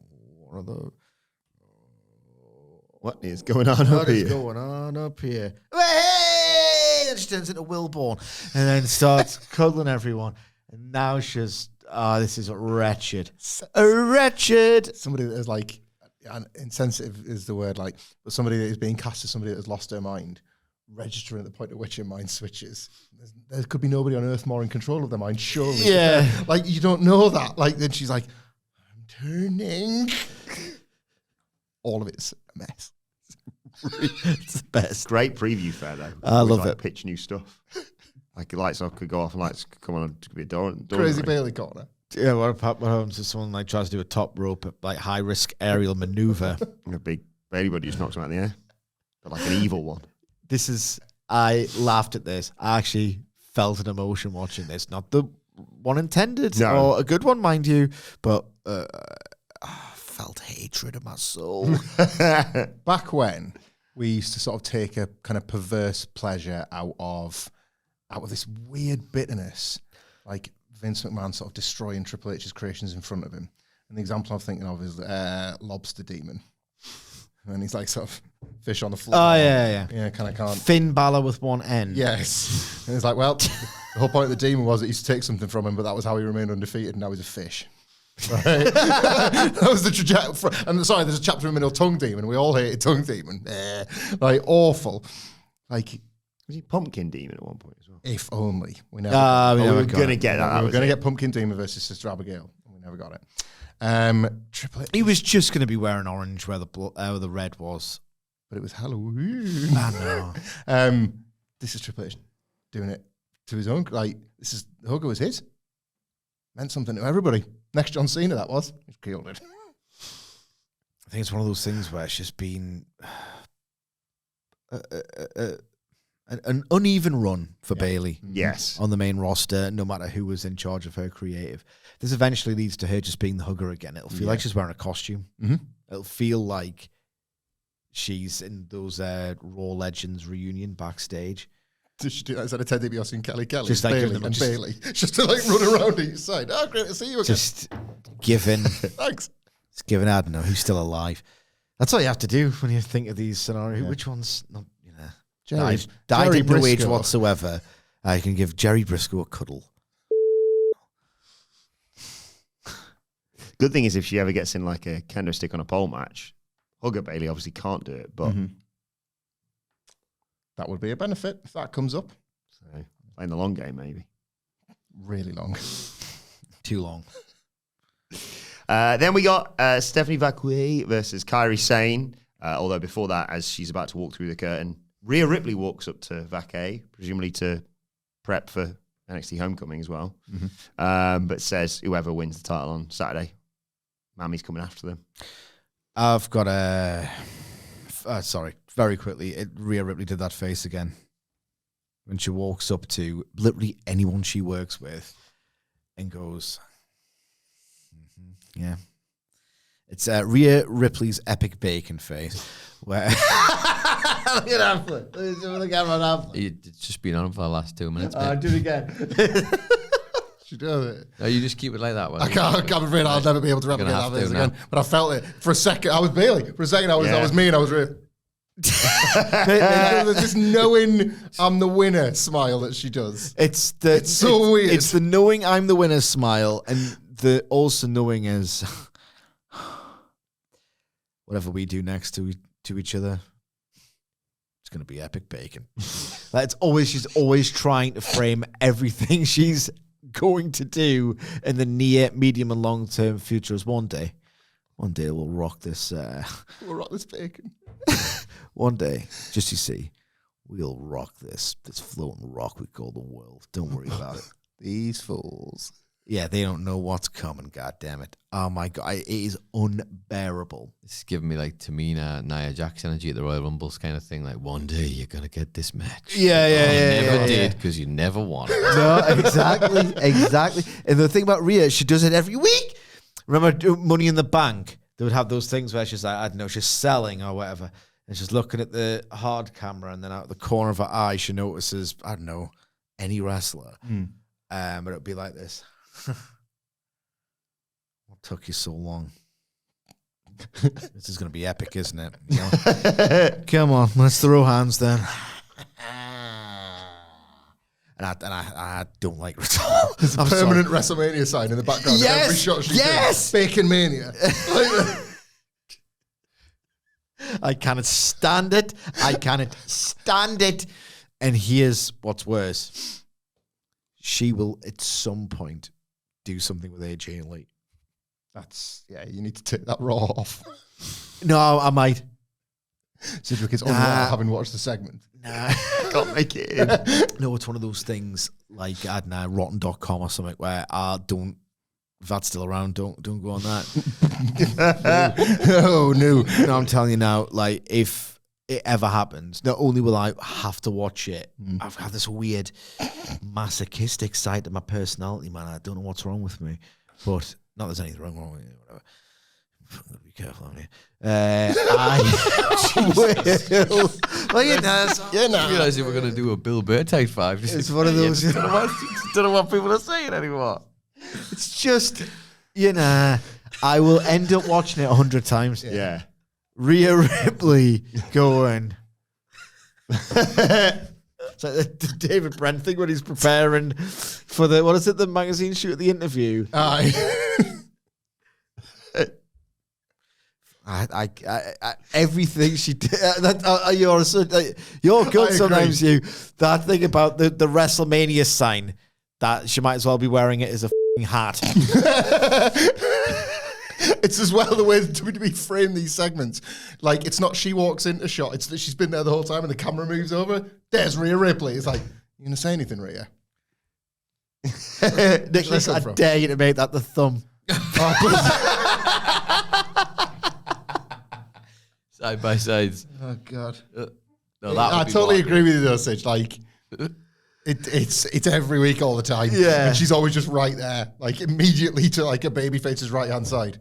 what is going on up What is here? going on up here? Hey! And she turns into Wilbourn and then starts cuddling everyone. And now she's, this is wretched. Wretched. Somebody that is like, insensitive is the word, like, but somebody that is being cast as somebody that has lost their mind, registering at the point at which your mind switches. There could be nobody on earth more in control of their mind, surely. Yeah. Like, you don't know that. Like, then she's like, I'm turning. All of it's a mess. It's the best. Great preview fair, though. I love like, it. Pitch new stuff. Like, lights off could go off and lights could come on. It could be a door. Crazy Bayley corner. Yeah, what happens if someone like tries to do a top rope, like high risk aerial maneuver? A big Bayley body just knocks him out in the air. But like an evil one. I laughed at this. I actually felt an emotion watching this. Not the one intended, or a good one, mind you, but I felt hatred in my soul. Back when we used to sort of take a kind of perverse pleasure out of this weird bitterness, like Vince McMahon sort of destroying Triple H's creations in front of him. And the example I'm thinking of is Lobster Demon. And he's like sort of fish on the floor. Oh, yeah. Yeah, kind of can't. Finn Balor with one end. Yes. And it's like, well, the whole point of the demon was that he used to take something from him, but that was how he remained undefeated, and now he's a fish. Right? That was the trajectory. And sorry, there's a chapter in the middle, Tongue Demon. We all hated Tongue Demon. Like, awful. Like, was he Pumpkin Demon at one point as well? If only. We never we were going to get that. We were going to get Pumpkin Demon versus Sister Abigail, and we never got it. Triple H. He was just going to be wearing orange where the red was. But it was Halloween. I know. This is Triple H doing it to his own. Like, the hugger was his. Meant something to everybody. Next John Cena, that was. He's killed it. I think it's one of those things where it's just been an uneven run for Bayley. Yes. On the main roster, no matter who was in charge of her creative. This eventually leads to her just being the hugger again. It'll feel like she's wearing a costume. Mm-hmm. It'll feel like she's in those Raw Legends reunion backstage. Did she do that instead of Ted DiBiase and Kelly? Just like Bayley and Bayley. Just to like run around each side. Oh, great to see you again. Just giving. Thanks. Just giving, I don't know, who's still alive. That's all you have to do when you think of these scenarios. Yeah. Which one's not, died in no age whatsoever. I can give Jerry Briscoe a cuddle. Good thing is if she ever gets in like a kendo stick on a pole match, Hugger Bayley obviously can't do it, but that would be a benefit if that comes up. So playing the long game, maybe. Really long. Too long. Then we got Stephanie Vaquer versus Kairi Sane. Although before that, as she's about to walk through the curtain, Rhea Ripley walks up to Vaquer, presumably to prep for NXT Homecoming as well, but says whoever wins the title on Saturday, Mammy's coming after them. I've got very quickly, Rhea Ripley did that face again. When she walks up to literally anyone she works with and goes, yeah. It's Rhea Ripley's epic bacon face. Where look at Hamflett. Look at Hamflett. It's just been on for the last 2 minutes. Do it again. She does it. No, you just keep it like that. I can't afraid I'll never be able to replicate that face again. But I felt it. For a second, I was Bayley. For a second, I was me and I was Rhea. There's this knowing I'm the winner smile that she does. It's so weird. It's the knowing I'm the winner smile, and the also knowing is whatever we do next to each other, it's going to be epic bacon. She's always trying to frame everything she's going to do in the near, medium, and long term future as one day we'll rock this. We'll rock this bacon. One day, just you see, we'll rock this floating rock we call the world. Don't worry about it. These fools. Yeah, they don't know what's coming, God damn it. Oh my God, it is unbearable. It's giving me like Tamina, Nia Jax energy at the Royal Rumbles kind of thing. Like, one day you're going to get this match. Yeah. You never did because you never won it. No, exactly. And the thing about Rhea, she does it every week. Remember Money in the Bank? They would have those things where she's like, I don't know, she's selling or whatever. And she's looking at the hard camera, and then out the corner of her eye, she notices, I don't know, any wrestler. But it would be like this. What took you so long? This is going to be epic, isn't it? You know? Come on, let's throw hands then. And I don't like it at all. There's a permanent WrestleMania sign in the background. Yes, every shot she does. Bacon Mania. I cannot stand it. And here's what's worse. She will, at some point, do something with AJ and Lee. You need to take that Raw off. No, I might. Sidgwick is unraw having watched the segment. Nah. Can't make it in. No, it's one of those things like, I don't know, rotten.com or something where I don't that's still around. Don't go on that. Oh no! No, I'm telling you now. Like, if it ever happens, not only will I have to watch it, I've got this weird masochistic side to my personality, man. I don't know what's wrong with me, but not there's anything wrong with me. Whatever. Be careful, aren't you? I will. Well, you know, I realised you were going to do a Bill Burr type 5. it's one of those. Don't know what people are saying anymore. It's just, I will end up watching it 100 times. Yeah. Rhea Ripley going. It's like the David Brent thing when he's preparing for the magazine shoot at the interview. I everything she did. You're good sometimes. You that thing about the WrestleMania sign that she might as well be wearing it as a hat. It's as well the way that WWE frame these segments. Like, it's not she walks into shot, it's that she's been there the whole time and the camera moves over. There's Rhea Ripley. It's like, you going to say anything, Rhea? Nicholas, I dare you to make that the thumb. Side by sides. Oh, God. No, I totally agree with you, though, Sidge. Like, it's every week all the time. Yeah. And she's always just right there, like, immediately to, like, a babyface's right-hand side.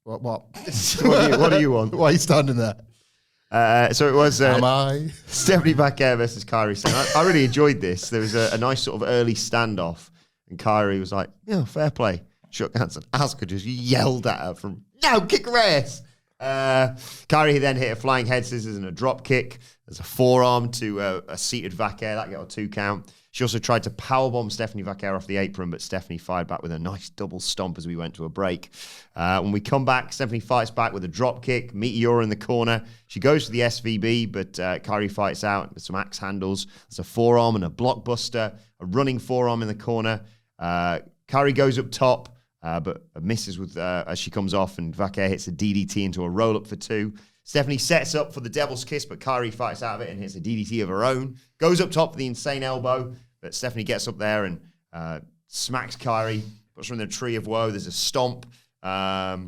What? What do you want? Why are you standing there? So it was Am I? Stephanie Vaquer versus Kairi Sane. I really enjoyed this. There was a nice sort of early standoff, and Kairi was like, fair play. Shook hands, and Asuka just yelled at her from, no, kick her ass. Kairi then hit a flying head scissors and a drop kick. There's a forearm to a seated Vaquer. That got a 2 count. She also tried to powerbomb Stephanie Vaquer off the apron, but Stephanie fired back with a nice double stomp as we went to a break. When we come back, Stephanie fights back with a drop kick. Meteora in the corner. She goes for the SVB, but Kairi fights out with some axe handles. There's a forearm and a blockbuster, a running forearm in the corner. Kairi goes up top, but misses with as she comes off, and Vaquer hits a DDT into a roll-up for 2. Stephanie sets up for the Devil's Kiss, but Kairi fights out of it and hits a DDT of her own. Goes up top for the insane elbow, but Stephanie gets up there and smacks Kairi, puts her in the Tree of Woe. There's a stomp, by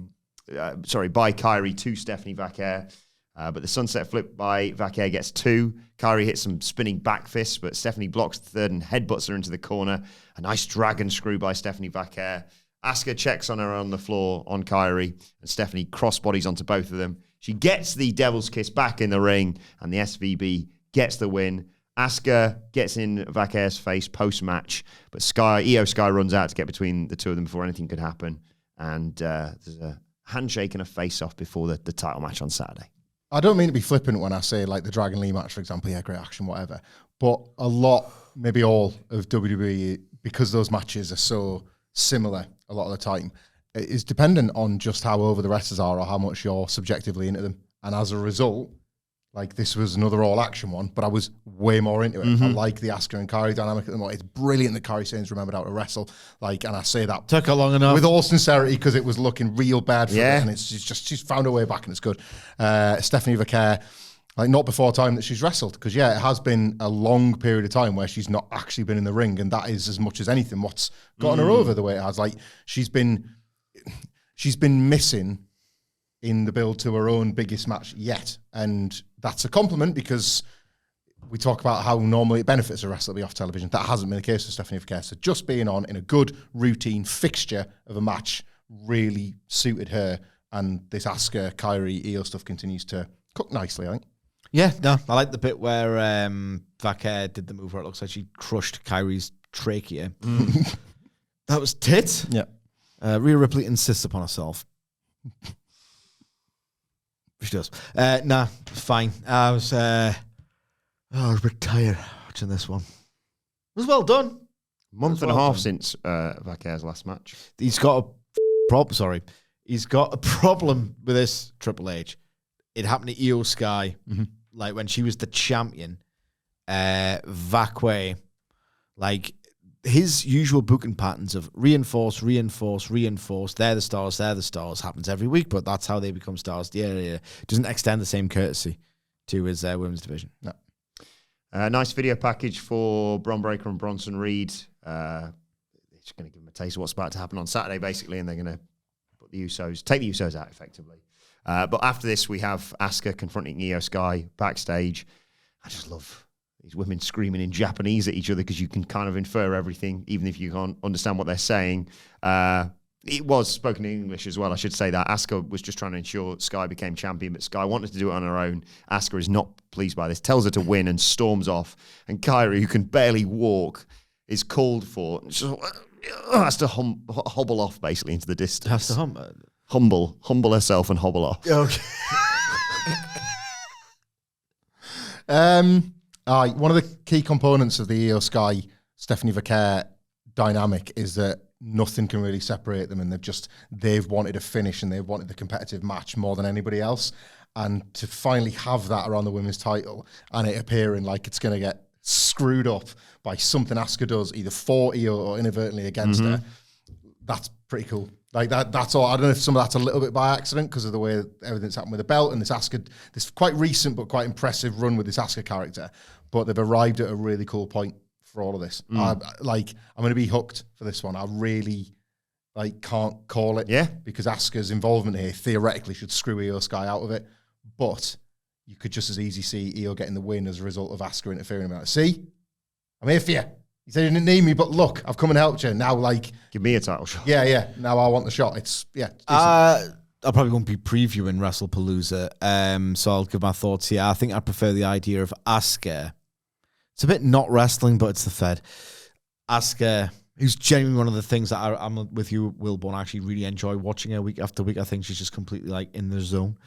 Kairi to Stephanie Vaquer. But the sunset flip by Vaquer gets 2. Kairi hits some spinning back fists, but Stephanie blocks the third and headbutts her into the corner. A nice dragon screw by Stephanie Vaquer. Asuka checks on her on the floor on Kairi, and Stephanie crossbodies onto both of them. She gets the Devil's Kiss back in the ring, and the SVB gets the win. Asuka gets in Vaquer's face post-match, but IYO SKY runs out to get between the two of them before anything could happen. And there's a handshake and a face-off before the title match on Saturday. I don't mean to be flippant when I say, like, the Dragon Lee match, for example, great action, whatever. But a lot, maybe all of WWE, because those matches are so similar a lot of the time, it is dependent on just how over the wrestlers are or how much you're subjectively into them. And as a result, like, this was another all-action one, but I was way more into it. I like the Asuka and Kairi dynamic at the moment. It's brilliant that Kairi Sane's remembered how to wrestle. Like, and I say that took her long enough with all sincerity because it was looking real bad for her, and it's just she's found her way back and it's good. Stephanie Vaquer, like, not before time that she's wrestled, because it has been a long period of time where she's not actually been in the ring, and that is as much as anything what's gotten her over the way it has. Like, she's been missing in the build to her own biggest match yet. And that's a compliment, because we talk about how normally it benefits a wrestler to be off television. That hasn't been the case for Stephanie Vaquer. So just being on in a good routine fixture of a match really suited her. And this Asuka, Kairi, EO stuff continues to cook nicely, I think. Yeah, no, I like the bit where Vaquer did the move where it looks like she crushed Kairi's trachea. That was tits. Yeah. Rhea Ripley insists upon herself. She does. Nah, fine. I was a bit tired watching this one. It was well done. Month and a half since Vaquer's last match. He's got a He's got a problem with this Triple H. It happened to IYO SKY, like when she was the champion. Vaquer, like, his usual booking patterns of reinforce, they're the stars, happens every week, but that's how they become stars. Yeah. Doesn't extend the same courtesy to his women's division. No. Nice video package for Bron Breakker and Bronson Reed. just going to give them a taste of what's about to happen on Saturday, basically, and they're going to take the Usos out effectively. But after this, we have Asuka confronting IYO SKY backstage. I just love these women screaming in Japanese at each other because you can kind of infer everything, even if you can't understand what they're saying. It was spoken in English as well, I should say that. Asuka was just trying to ensure Sky became champion, but Sky wanted to do it on her own. Asuka is not pleased by this, tells her to win and storms off. And Kairi, who can barely walk, is called for. Has to hobble off, basically, into the distance. Has to humble herself and hobble off. Okay. One of the key components of the IYO SKY Stephanie Vaquer dynamic is that nothing can really separate them, and they've wanted a finish and they've wanted the competitive match more than anybody else. And to finally have that around the women's title and it appearing like it's going to get screwed up by something Asuka does, either for IYO or inadvertently against her, that's pretty cool. Like that's all. I don't know if some of that's a little bit by accident because of the way everything's happened with the belt and this quite recent but quite impressive run with this Asuka character. But they've arrived at a really cool point for all of this. I'm going to be hooked for this one. I really can't call it. Yeah. Because Asuka's involvement here theoretically should screw IYO SKY out of it. But you could just as easy see IYO getting the win as a result of Asuka interfering about it. See? I'm here for you. You said you didn't need me, but look, I've come and helped you. Now, give me a title shot. Yeah. Now I want the shot. It's I probably won't be previewing Wrestlepalooza, so I'll give my thoughts here. I think I prefer the idea of Asuka. It's a bit not wrestling, but it's the Fed. Asuka, who's genuinely one of the things that I'm with you, Wilbourn. I actually really enjoy watching her week after week. I think she's just completely in the zone.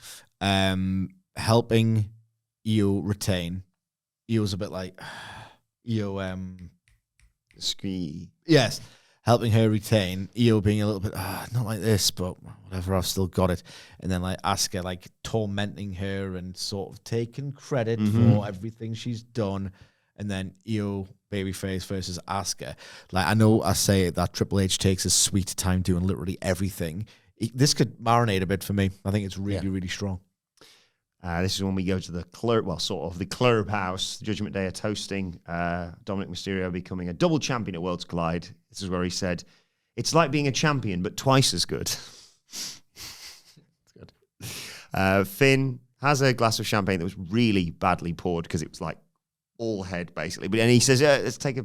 Helping IYO retain. IYO's a bit IYO. Ski. Yes, helping her retain. IYO being a little bit not like this, but whatever. I've still got it. And then Asuka tormenting her and sort of taking credit for everything she's done. And then IYO babyface versus Asuka. I know I say that Triple H takes his sweet time doing literally everything. This could marinate a bit for me. I think it's really, really strong. This is when we go to the clubhouse. Judgment Day are toasting Dominik Mysterio becoming a double champion at Worlds Collide. This is where he said, "It's like being a champion, but twice as good." It's good. Finn has a glass of champagne that was really badly poured because it was all head basically. But then he says, "Let's take a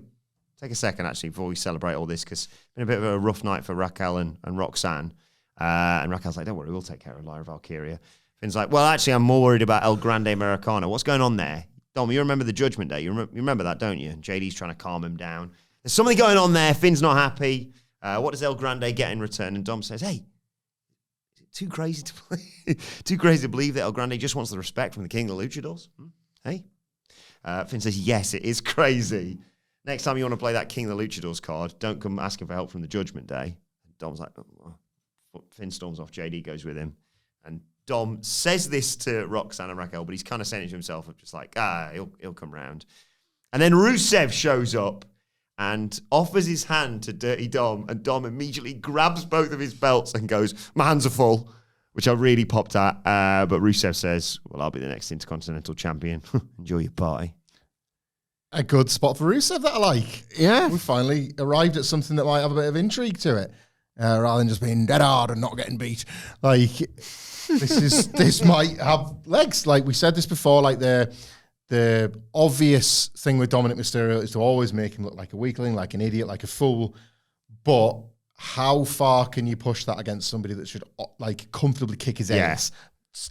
second actually before we celebrate all this because it's been a bit of a rough night for Raquel and Roxanne." And Raquel's like, "Don't worry, we'll take care of Lyra Valkyria." Finn's like, "Well, actually, I'm more worried about El Grande Americano. What's going on there? Dom, you remember the Judgment Day? You remember that, don't you?" And JD's trying to calm him down. There's something going on there. Finn's not happy. What does El Grande get in return? And Dom says, "Hey, is it too crazy to believe that El Grande just wants the respect from the King of the Luchadors? Hey?" Finn says, "Yes, it is crazy. Next time you want to play that King of the Luchadors card, don't come asking for help from the Judgment Day." And Dom's like, "Oh." Finn storms off. JD goes with him. And Dom says this to Roxanne and Raquel, but he's kind of saying it to himself of just he'll come round. And then Rusev shows up and offers his hand to Dirty Dom, and Dom immediately grabs both of his belts and goes, "My hands are full," which I really popped at. But Rusev says, "Well, I'll be the next Intercontinental Champion. Enjoy your party." A good spot for Rusev that I like. Yeah. We finally arrived at something that might have a bit of intrigue to it. Rather than just being dead hard and not getting beat. This might have legs. We said this before, the obvious thing with Dominik Mysterio is to always make him look like a weakling, like an idiot, like a fool. But how far can you push that against somebody that should comfortably kick his ass?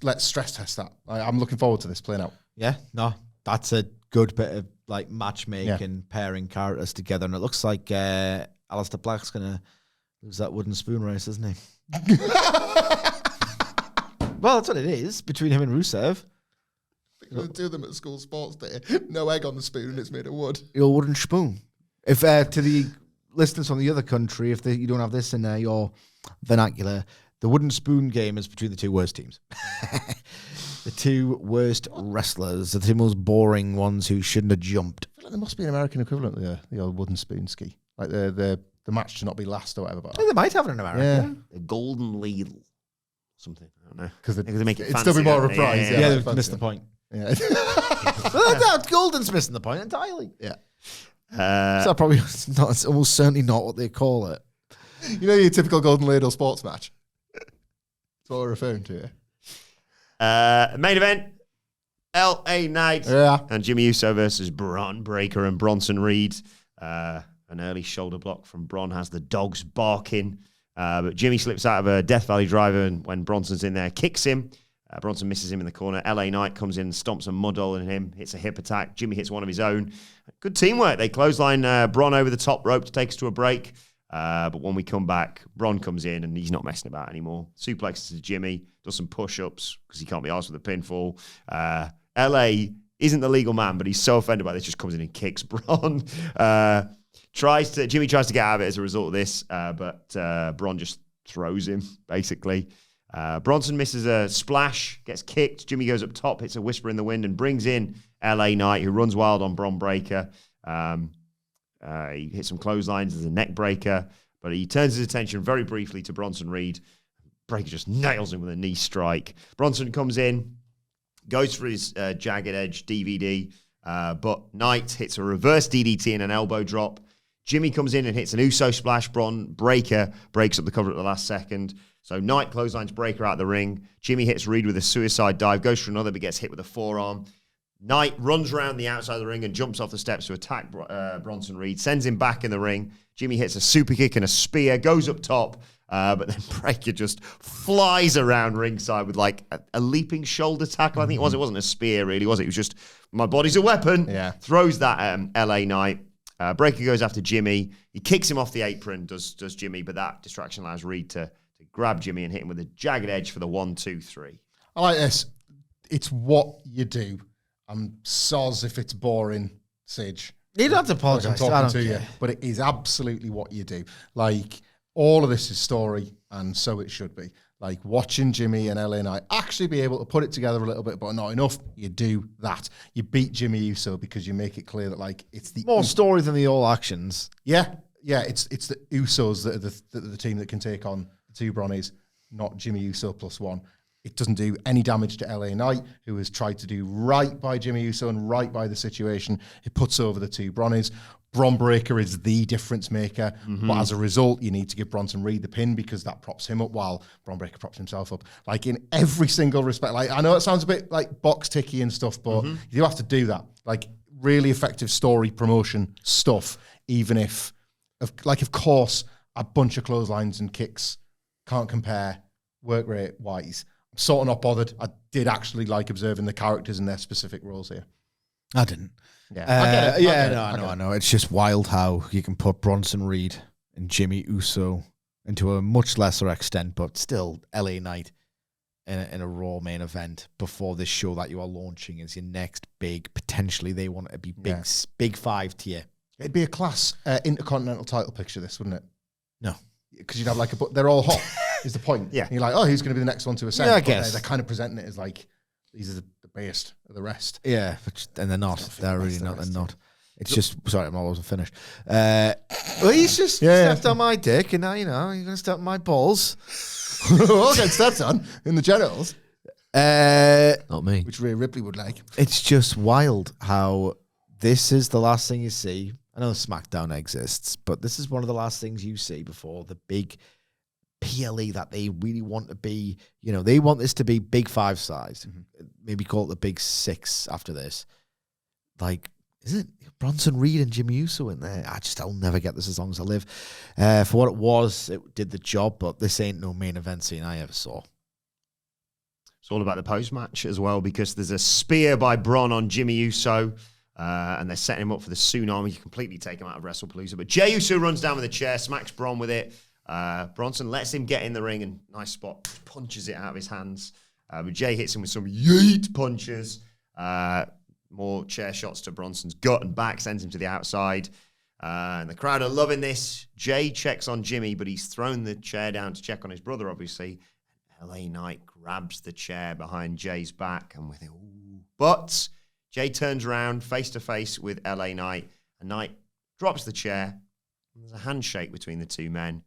Let's stress test that. I'm looking forward to this playing out. Yeah, no, that's a good bit of matchmaking, pairing characters together. And it looks like Aleister Black's going to lose that wooden spoon race, isn't he? Well, that's what it is between him and Rusev. They do them at school sports day. No egg on the spoon, it's made of wood. Your wooden spoon. If to the listeners from the other country, if you don't have this in your vernacular, the wooden spoon game is between the two worst teams. The two worst wrestlers, the two most boring ones who shouldn't have jumped. I feel like there must be an American equivalent to the old wooden spoon ski. The match to not be last or whatever. But they might have it in America. Yeah. The golden ladle. Something. I don't know. Because they make it it'd fancy, still be more of a prize. Yeah, they've missed the point. Yeah. Golden's missing the point entirely. Yeah. That probably not. It's almost certainly not what they call it. You know your typical Golden Ladle sports match? That's what we're referring to here. Main event, LA Knight and Jimmy Uso versus Bron Breakker and Bronson Reed. An early shoulder block from Bron has the dogs barking. But Jimmy slips out of a Death Valley driver, and when Bronson's in there, kicks him. Bronson misses him in the corner. LA Knight comes in, stomps a mud hole in him, hits a hip attack. Jimmy hits one of his own. Good teamwork. They clothesline Bron over the top rope to take us to a break. But when we come back, Bron comes in and he's not messing about anymore. Suplexes to Jimmy, does some push-ups because he can't be arsed with a pinfall. LA isn't the legal man, but he's so offended by this, just comes in and kicks Bron. Jimmy tries to get out of it as a result of this, but Bron just throws him, basically. Bronson misses a splash, gets kicked. Jimmy goes up top, hits a whisper in the wind, and brings in LA Knight, who runs wild on Bron Breakker. He hits some clotheslines as a neck breaker, but he turns his attention very briefly to Bronson Reed. Breakker just nails him with a knee strike. Bronson comes in, goes for his jagged edge DVD, but Knight hits a reverse DDT and an elbow drop. Jimmy comes in and hits an Uso splash. Bron Breakker breaks up the cover at the last second. So Knight clotheslines Breakker out the ring. Jimmy hits Reed with a suicide dive, goes for another, but gets hit with a forearm. Knight runs around the outside of the ring and jumps off the steps to attack Bronson Reed, sends him back in the ring. Jimmy hits a super kick and a spear, goes up top, but then Breakker just flies around ringside with like a leaping shoulder tackle. I think it was. It wasn't a spear, really, was it? It was just, my body's a weapon. Yeah. Throws that at LA Knight. Breakker goes after Jimmy. He kicks him off the apron, does Jimmy, but that distraction allows Reed to grab Jimmy and hit him with a jagged edge for the 1-2-3. I like this. It's what you do. I'm soz if it's boring, Sidge. You don't have to apologise. I'm talking to you, but it is absolutely what you do. Like, all of this is story, and so it should be. Like, watching Jimmy and LA Knight actually be able to put it together a little bit, but not enough, you do that. You beat Jimmy Uso because you make it clear that, like, it's the... More story than the all actions. Yeah, it's the Usos that are the team that can take on the two Bronnies, not Jimmy Uso +1. It doesn't do any damage to LA Knight, who has tried to do right by Jimmy Uso and right by the situation. It puts over the two Bronnies. Bron Breakker is the difference maker, but as a result, you need to give Bronson Reed the pin because that props him up while Bron Breakker props himself up. Like, in every single respect. Like, I know it sounds a bit like box ticky and stuff, but you do have to do that. Like, really effective story promotion stuff, even if, of course, a bunch of clotheslines and kicks can't compare work rate wise. I'm sort of not bothered. I did actually like observing the characters and their specific roles here. I didn't. Yeah, I know. It's just wild how you can put Bronson Reed and Jimmy Uso into a much lesser extent, but still LA Knight in a Raw main event before this show that you are launching is your next big, potentially they want it to be big 5 tier. It'd be a class intercontinental title picture, this, wouldn't it? No. Because you'd have like they're all hot, is the point. Yeah. And you're like, oh, who's going to be the next one to ascend? Yeah, I guess. They're kind of presenting it as like, these are the best of the rest. Yeah, and they're not. They're really not. They're not. It's just, sorry, I wasn't finished. Well, he's just stepped on my dick, and now, you're going to step on my balls. I'll get stepped on in the genitals. Not me. Which Rhea Ripley would like. It's just wild how this is the last thing you see. I know SmackDown exists, but this is one of the last things you see before the big PLE that they really want to be. They want this to be big 5 size. Maybe call it the big 6 after this. Like, is it Bronson Reed and Jimmy Uso in there? I'll never get this as long as I live. For what it was, it did the job, but this ain't no main event scene I ever saw. It's all about the post-match as well, because there's a spear by Bron on Jimmy Uso, and they're setting him up for the tsunami. You completely take him out of Wrestlepalooza. But Jey Uso runs down with a chair, smacks Bron with it. Bronson lets him get in the ring, and nice spot, punches it out of his hands. But Jey hits him with some yeet punches. More chair shots to Bronson's gut and back, sends him to the outside. And the crowd are loving this. Jey checks on Jimmy, but he's thrown the chair down to check on his brother, obviously. LA Knight grabs the chair behind Jay's back, and with it, but Jey turns around face to face with LA Knight, and Knight drops the chair. There's a handshake between the two men,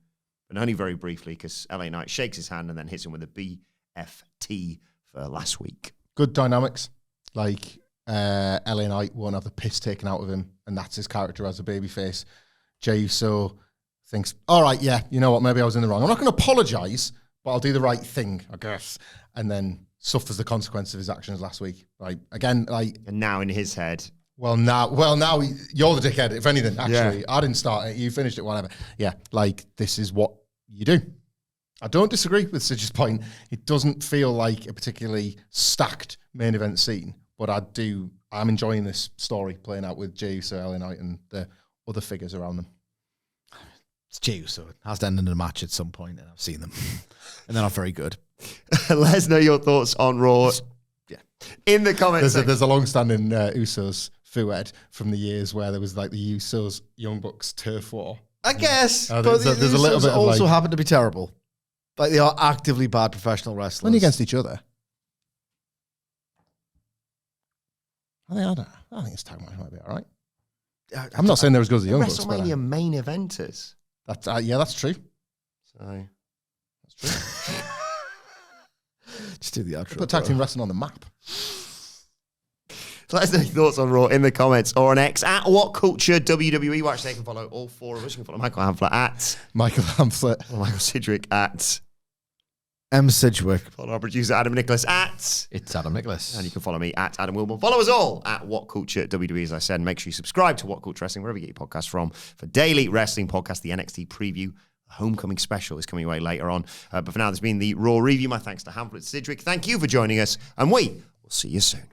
but only very briefly, because LA Knight shakes his hand and then hits him with a BFT for last week. Good dynamics. Like, LA Knight won't have the piss taken out of him, and that's his character as a babyface. Jey Uso thinks, all right, yeah, you know what, maybe I was in the wrong. I'm not going to apologise, but I'll do the right thing, I guess. And then suffers the consequence of his actions last week. Like, again, like... And now in his head... Well, now you're the dickhead, if anything, actually. Yeah. I didn't start it, you finished it, whatever. Yeah, like, this is what you do. I don't disagree with Sidge's point. It doesn't feel like a particularly stacked main event scene, but I'm enjoying this story playing out with Jey Uso, LA Knight, and the other figures around them. It's Jey Uso. It has to end in a match at some point, and I've seen them. And they're not very good. Let us know your thoughts on Raw. Yeah. In the comments. There's a long-standing Usos feuad from the years where there was like the Usos Young Bucks turf war. I guess. But there's a little bit also like, happen to be terrible. Like they are actively bad professional wrestlers. Only against each other. I think it's tag match might be all right. I'm not saying they're as good as the Young Bucks. WrestleMania main eventers. That's that's true. So that's true. Just do the outro. Put tag team wrestling on the map. Let us know your thoughts on Raw in the comments or on X at WhatCulture WWE. Watch, they can follow all four of us. You can follow Michael Hamflett at Michael Hamflett. Or Michael Sidgwick at M. Sidgwick. Follow our producer Adam Nicholas at It's Adam Nicholas. And you can follow me at Adam Wilbourn. Follow us all at WhatCulture WWE. As I said, make sure you subscribe to WhatCulture Wrestling wherever you get your podcasts from for daily wrestling podcast. The NXT preview. Homecoming special is coming away later on. But for now, there's been the Raw review. My thanks to Hamflett Sidgwick. Thank you for joining us, and we will see you soon.